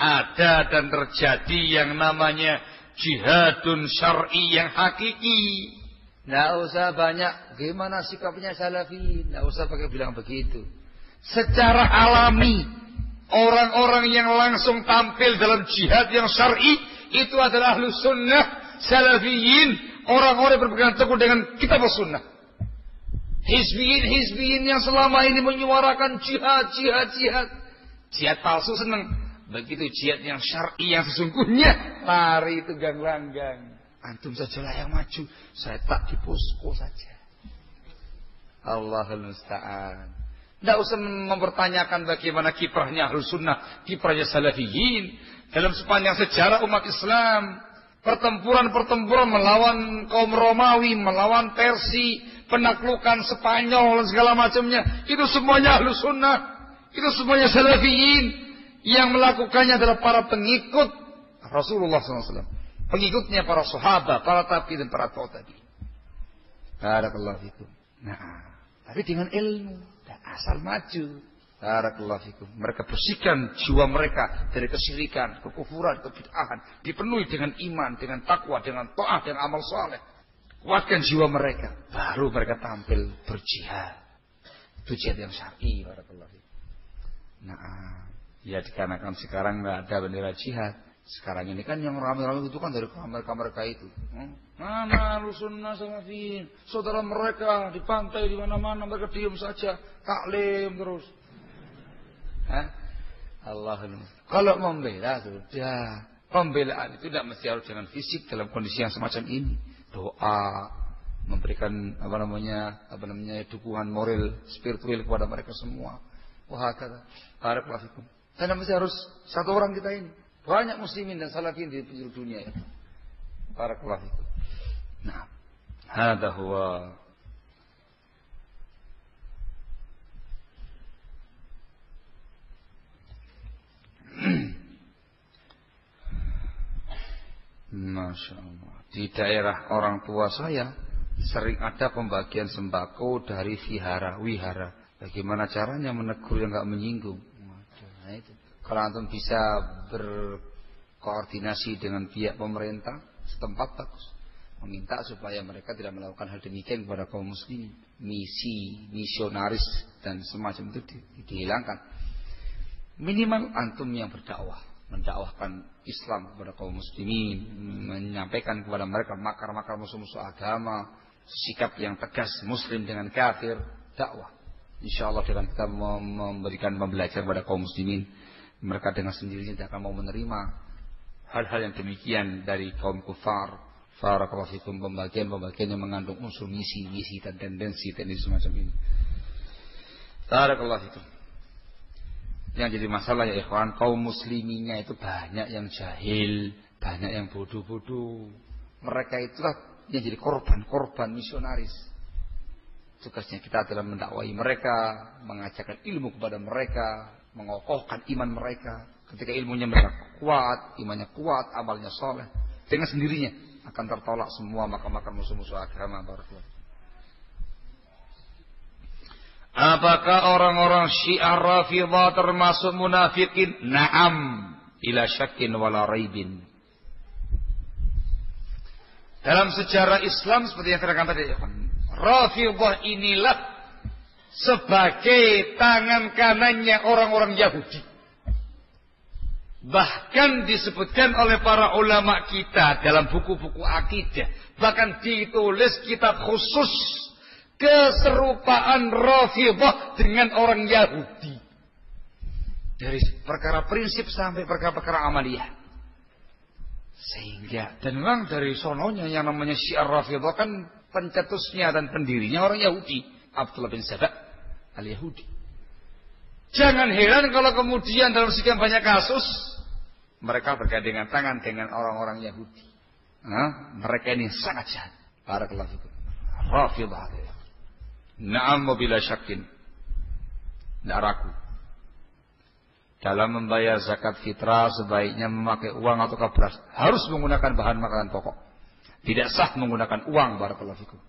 ada dan terjadi yang namanya jihadun syar'i yang hakiki. Nggak usah banyak gimana sikapnya salafi, nggak usah pakai bilang begitu. Secara alami orang-orang yang langsung tampil dalam jihad yang syar'i itu adalah ahlus sunnah, salafiyin, orang-orang yang berpegang teguh dengan kitab sunnah. Hizbiyin yang selama ini menyuarakan jihad palsu senang. Begitu jihad yang syar'i yang sesungguhnya, lari itu gang-langgang. Antum sajalah yang maju, saya tak di posko saja. Allahul musta'an. Tidak usah mempertanyakan bagaimana kiprahnya Ahlus Sunnah, kiprahnya Salafiyin dalam sepanjang sejarah umat Islam. Pertempuran-pertempuran melawan kaum Romawi, melawan Persia, penaklukan Spanyol dan segala macamnya. Itu semuanya Ahlus Sunnah. Itu semuanya Salafiyin. Yang melakukannya adalah para pengikut Rasulullah SAW. Pengikutnya para sahabat, para tabi dan para tabi. Barakallahu fikum. Nah, tapi dengan ilmu. Asal maju. Barakallahu fikum. Mereka bersihkan jiwa mereka dari kesyirikan, kekufuran, kebid'ahan. Dipenuhi dengan iman, dengan takwa, dengan ta'ah, dengan amal saleh. Kuatkan jiwa mereka. Baru mereka tampil berjihad. Itu jihad yang syar'i. Barakallahu fikum. Nah, ya dikarenakan sekarang nggak ada bendera jihad. Sekarang ini kan yang ramai-ramai itu kan dari mereka itu. Mana Ahlussunnah Salafiyin? Saudara mereka di pantai di mana-mana mereka diam saja, taklim terus. Allahumma. Kalau membela sudah. Pembelaan itu tidak mesti harus dengan fisik dalam kondisi yang semacam ini. Doa, memberikan dukungan moral, spiritual kepada mereka semua. Wah kata, barakallahu fikum. Tidak mesti harus satu orang kita ini. Banyak muslimin dan salafiyin di penjuru dunia ya. Barakallahu fikum. Nah, hada huwa Masya Allah. Di daerah orang tua saya sering ada pembagian sembako dari wihara. Bagaimana caranya menegur yang nggak menyinggung? Nah, itu. Kalau antum bisa berkoordinasi dengan pihak pemerintah setempat bagus. Meminta supaya mereka tidak melakukan hal demikian kepada kaum muslimin. Misionaris dan semacam itu dihilangkan. Minimal antum yang berdakwah, mendakwahkan Islam kepada kaum muslimin, menyampaikan kepada mereka makar-makar musuh-musuh agama, sikap yang tegas muslim dengan kafir, dakwah. Insyaallah dengan kita memberikan pembelajaran kepada kaum muslimin, mereka dengan sendirinya tidak akan mau menerima hal-hal yang demikian dari kaum kufar. Barakallahu fikum. Pembagian yang mengandung unsur misi dan tendensi semacam ini. Barakallahu fikum. Yang jadi masalah ya ikhwan, kaum musliminnya itu banyak yang jahil, banyak yang bodoh-bodoh. Mereka itulah yang jadi korban misionaris. Tugasnya kita adalah mendakwai mereka, mengajarkan ilmu kepada mereka, mengokohkan iman mereka. Ketika ilmunya mereka kuat, imannya kuat, amalnya soleh, dengan sendirinya akan tertolak semua makar-makar musuh-musuh agama. Barakallahu. Apakah orang-orang Syiah Rafidhah termasuk munafikin? Naam, ila syakin wala raibin. Dalam sejarah Islam seperti yang terangkan tadi, Rafidhah inilah sebagai tangan kanannya orang-orang Yahudi. Bahkan disebutkan oleh para ulama kita dalam buku-buku akidah. Bahkan ditulis kitab khusus keserupaan Rafidhah dengan orang Yahudi. Dari perkara prinsip sampai perkara-perkara amaliyah. Sehingga, dan memang dari sononya yang namanya Syiah Rafidhah kan pencetusnya dan pendirinya orang Yahudi. Abdullah bin Sabah al-Yahudi. Jangan heran kalau kemudian dalam sekian banyak kasus mereka bergandengan tangan dengan orang-orang Yahudi. Mereka ini sangat jahat. Barakallahu fikum. Rafidhah. Na'am bila syakin. Tidak ragu. Dalam membayar zakat fitrah sebaiknya memakai uang atau beras. Harus menggunakan bahan makanan pokok. Tidak sah menggunakan uang. Barakallahu fikum.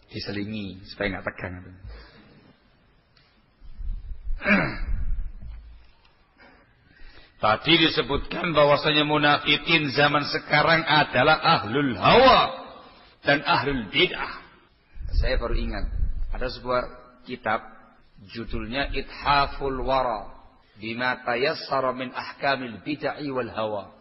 Diselingi supaya nggak tegang. Tadi disebutkan bahwasanya munafikin zaman sekarang adalah ahlul hawa dan ahlul bid'ah. Saya baru ingat ada sebuah kitab judulnya Ithaful Wara bima tayassara min ahkamil bid'ah wal hawa.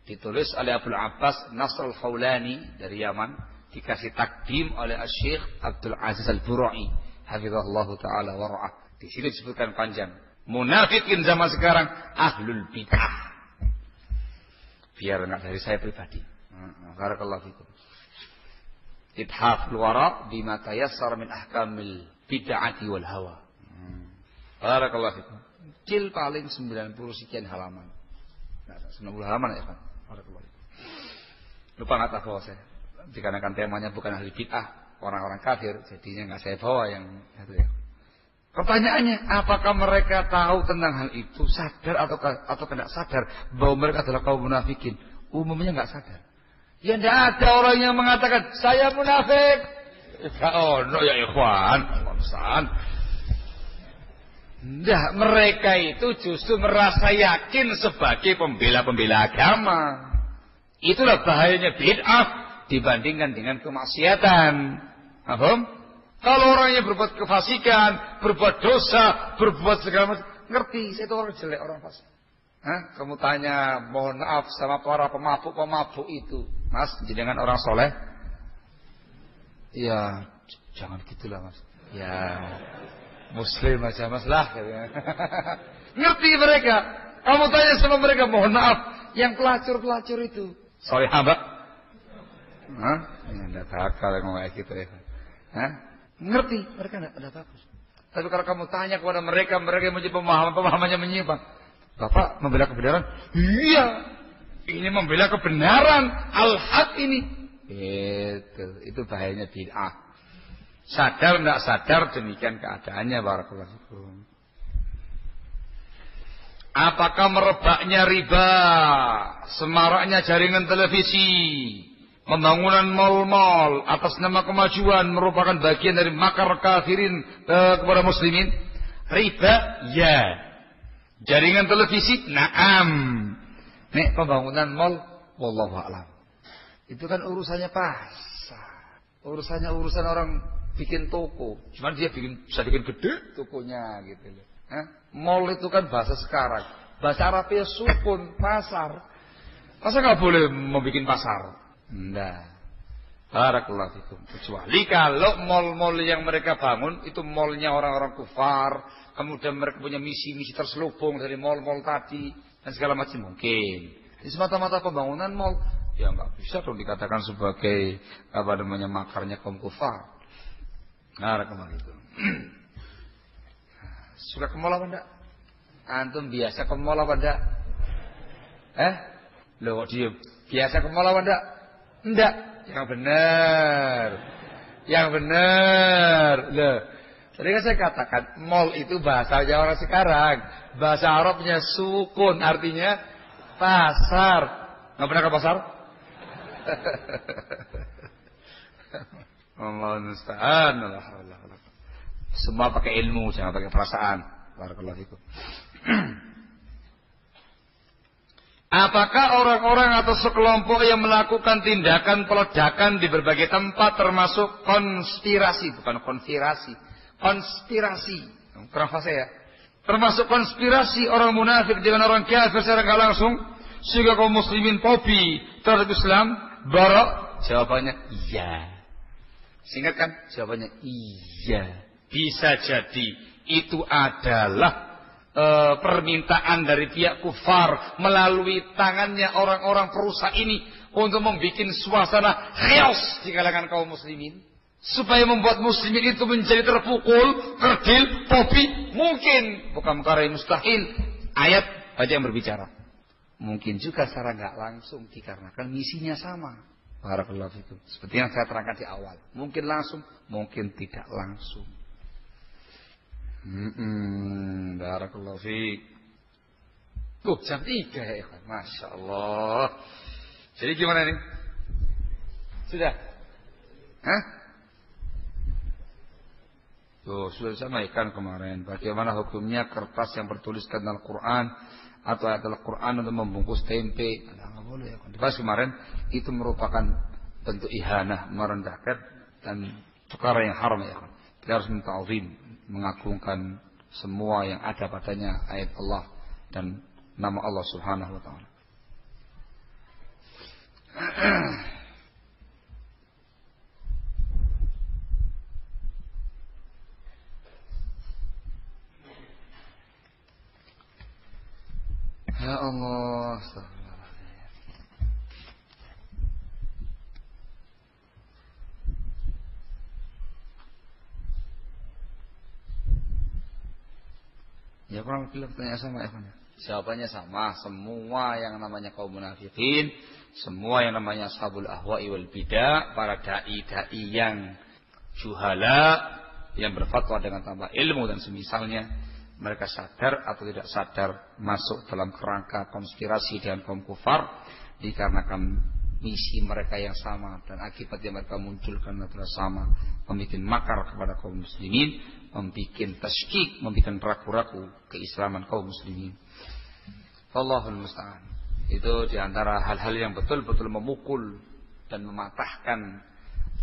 Ditulis oleh Abdul Abbas Nasr al-Khawlani dari Yaman, dikasih takdim oleh Syekh Abdul Aziz Al-Burai, hafizahullah taala wa ra'ah. Di sini disebutkan panjang. Munafikin zaman sekarang ahlul bid'ah. Biar enggak dari saya pribadi. Barakallahu fikum. Ithaful wara bima tayassara min ahkamil bid'ati wal hawa. Barakallahu fikum. Kecil paling 90 sekian halaman. Nah, 90 halaman ya kan. Barakallahu fikum. Lupa nggak tahu saya. Dikarenakan temanya bukan ahli bid'ah, orang-orang kafir, jadinya nggak saya bawa yang itu ya. Pertanyaannya, apakah mereka tahu tentang hal itu, sadar atau tidak sadar bahwa mereka adalah kaum munafikin? Umumnya nggak sadar. Ya tidak ada orang yang mengatakan saya munafik. Oh no ya ikhwan, bangsan. Tidak, mereka itu justru merasa yakin sebagai pembela-pembela agama. Itulah bahayanya bid'ah dibandingkan dengan kemaksiatan. Paham? Kalau orangnya berbuat kefasikan, berbuat dosa, berbuat segala macam, ngerti, saya itu orang jelek, orang fasik. Hah? Kamu tanya, mohon maaf sama para pemabuk-pemabuk itu. Mas, jangan orang soleh. Ya, jangan gitulah mas. Ya, muslim aja mas lah. Ngerti mereka. Kamu tanya sama mereka, mohon maaf, yang pelacur-pelacur itu. Soleh hamba. Hah? Ya, enggak bakal ngomong kayak gitu ya. Hah? Ngerti, mereka tidak bagus. Tapi kalau kamu tanya kepada mereka yang menjadi pemahamannya menyimpang. Bapak membela kebenaran? Iya, ini membela kebenaran, al-haq ini. Itu bahayanya bid'ah. Sadar tidak sadar demikian keadaannya. Barakallahu fikum. Apakah merebaknya riba, semaraknya jaringan televisi, pembangunan mal-mal atas nama kemajuan merupakan bagian dari makar kafirin kepada muslimin? Riba, ya. Jaringan televisi, na'am. Nek pembangunan mal, wallahu a'lam. Itu kan urusannya pasar. Urusan orang bikin toko. Cuman dia bisa bikin gede tokonya gitu loh. Mal itu kan bahasa sekarang. Bahasa Arabnya sukun, pasar. Masa nggak boleh membuat pasar? Enggak. Barakallahu fikum. Kecuali kalau mal-mal yang mereka bangun itu malnya orang-orang kufar, kemudian mereka punya misi-misi terselubung dari mal-mal tadi dan segala macam mungkin. Ini semata-mata pembangunan mal, ya nggak bisa dong dikatakan sebagai makarnya kaum kufar. Barakallahu fikum. Suka ke mall apa enggak? Antum biasa ke mall apa enggak? Loh dia biasa ke mall apa enggak? Enggak, yang benar. Yang benar. Loh. Tadi kan saya katakan mall itu bahasanya orang sekarang. Bahasa Arabnya sukun, artinya pasar. Enggak pernah ke pasar? Allahul musta'an. Semua pakai ilmu, jangan pakai perasaan. Barakallahu fikum. Apakah orang-orang atau sekelompok yang melakukan tindakan peledakan di berbagai tempat termasuk konspirasi, bukan konspirasi, konspirasi. Kurang fase ya. Termasuk konspirasi orang munafik dengan orang kafir secara nggak langsung sehingga kaum muslimin fobi terhadap Islam? Barok? Jawabannya iya. Singkat kan? Jawabannya iya. Bisa jadi itu adalah permintaan dari pihak kufar melalui tangannya orang-orang perusak ini untuk membuat suasana chaos di kalangan kaum muslimin supaya membuat muslimin itu menjadi terpukul, kerdil, fobi. Mungkin bukan perkara yang mustahil. Ayat aja yang berbicara. Mungkin juga secara nggak langsung dikarenakan misinya sama. Barakallahu fikum. Seperti yang saya terangkan di awal. Mungkin langsung, mungkin tidak langsung. Barakallahu fiik. Tuh jam 3 ya ikhwan. Masya Allah. Jadi gimana nih? Sudah? Hah? Tuh sudah disampaikan kemarin. Bagaimana hukumnya kertas yang bertuliskan Al-Quran atau ayat Al-Quran untuk membungkus tempe? Nggak boleh ya. Dibahas kemarin. Itu merupakan bentuk ihanah, merendahkan dan perkara yang haram ya. Kita harus menta'zim, mengagungkan semua yang ada padanya ayat Allah dan nama Allah Subhanahu wa taala. Ya Allah, Ya kurang lebih pertanyaan sama ya. Jawabannya sama, semua yang namanya kaum munafikin, semua yang namanya ashabul ahwa'i wal bidah, para dai-dai yang juhala, yang berfatwa dengan tambah ilmu dan semisalnya, mereka sadar atau tidak sadar masuk dalam kerangka konspirasi dengan kaum kufar dikarenakan misi mereka yang sama dan akibat yang mereka munculkan adalah sama, membuat makar kepada kaum muslimin, membuat tasykik, membuat ragu-ragu keislaman kaum muslimin. Allahul musta'an. Itu diantara hal-hal yang betul-betul memukul dan mematahkan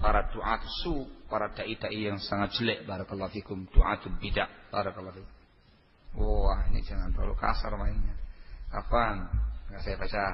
para du'at su, para dai-dai yang sangat jelek. Barakallahu fikum, du'atul bidah. Barakallahu fikum. Wah, ini jangan terlalu kasar mainnya. Kapan? Nggak saya baca.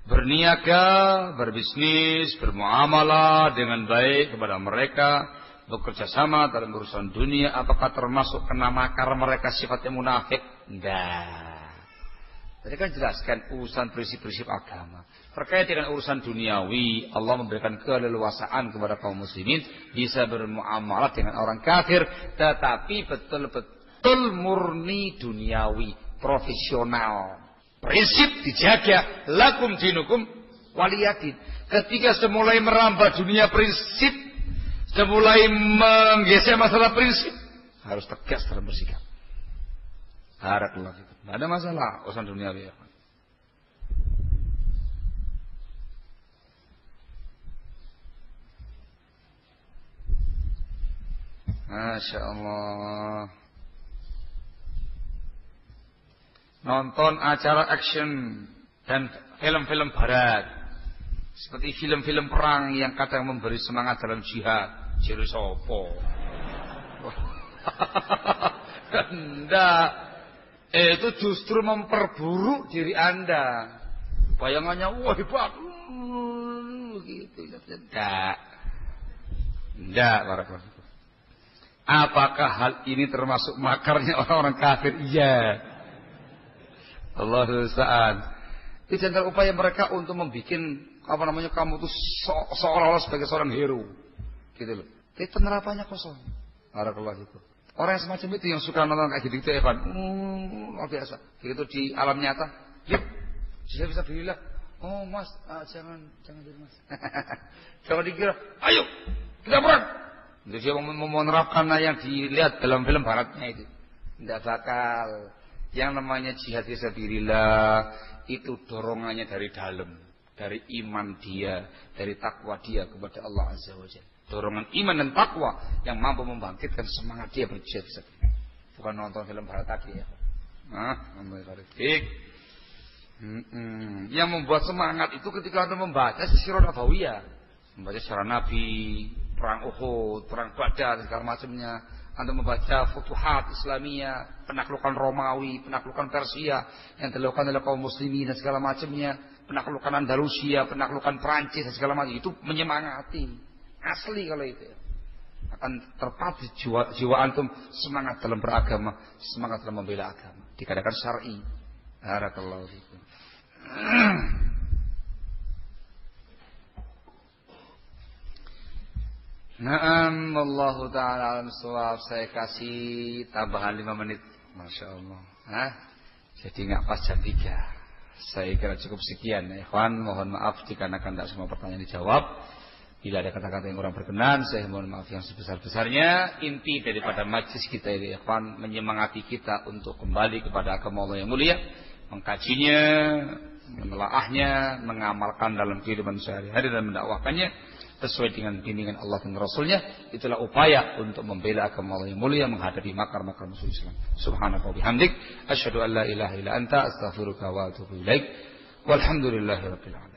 Berniaga, berbisnis, bermuamalah dengan baik kepada mereka, bekerja sama dalam urusan dunia, apakah termasuk kena makar mereka sifatnya munafik? Enggak. Tadi kan jelaskan urusan prinsip-prinsip agama. Terkait dengan urusan duniawi, Allah memberikan keleluasaan kepada kaum muslimin bisa bermuamalah dengan orang kafir, tetapi betul-betul murni duniawi, profesional. Prinsip dijaga, lakum dinukum waliyadin. Ketika semulai merambah dunia prinsip, semulai menggeser masalah prinsip, harus tegas dalam bersikap. Barakallahu fikum. Tidak ada masalah urusan duniawi. Masya Allah. Nonton acara action dan film-film barat seperti film-film perang yang kadang memberi semangat dalam jihad. Jiri sopo. Enggak. Itu justru memperburuk diri Anda. Bayangannya wah hebat. Gitu. Enggak, barakallahu. Apakah hal ini termasuk makarnya orang-orang kafir? Iya. Allahul musta'an. Itu antara upaya mereka untuk membuat kamu itu seolah-olah sebagai seorang hero, gitu loh. Itu penerapannya kosong. Barakallahu fikum. Orang yang semacam itu yang suka nonton kayak gitu Evan, luar biasa. Begitu di alam nyata, yuk, saya bisa berilah. Oh mas, jangan diri mas. Jangan dikira, ayo kita perang. Jadi dia mau menerapkan yang dilihat dalam film baratnya itu, tidak bakal. Yang namanya jihad fisabilillah itu dorongannya dari dalam, dari iman dia, dari takwa dia kepada Allah Azza wa Jalla. Dorongan iman dan takwa yang mampu membangkitkan semangat dia berjihad fisabilillah. Bukan nonton film barat tadi ya. Yang membuat semangat itu ketika Anda membaca sirah nabawiyah, membaca sirah Nabi, perang Uhud, perang Badar segala macamnya. Anda membaca futuhat Islamiyah, penaklukan Romawi, penaklukan Persia yang dilakukan oleh kaum muslimin dan segala macamnya, penaklukan Andalusia, penaklukan Perancis dan segala macam, itu menyemangati. Asli kalau itu. Akan terpatri jiwa antum semangat dalam beragama, semangat dalam membela agama. Dikatakan syar'i. Barakallahu fikum. Naam, Allah Ta'ala alam shawab. Saya kasih tambahan 5 menit. Masya Allah. Jadi nggak pas jam 3. Saya kira cukup sekian. Ikhwan, mohon maaf jika tidak semua pertanyaan dijawab. Bila ada kata-kata yang kurang berkenan, saya mohon maaf yang sebesar-besarnya. Inti daripada majlis kita ini, ikhwan, menyemangati kita untuk kembali kepada agama Allah yang mulia, mengkajinya, menelaahnya, mengamalkan dalam kehidupan sehari-hari dan mendakwahkannya sesuai dengan bimbingan Allah dan Rasulnya. Itulah upaya untuk membela agama Allah yang mulia, menghadapi makar-makar musuh Islam. Subhanaka wa bihamdik, asyhadu an la ilaha illa anta, astaghfiruka wa atubu ilaik. Walhamdulillahirabbil alamin.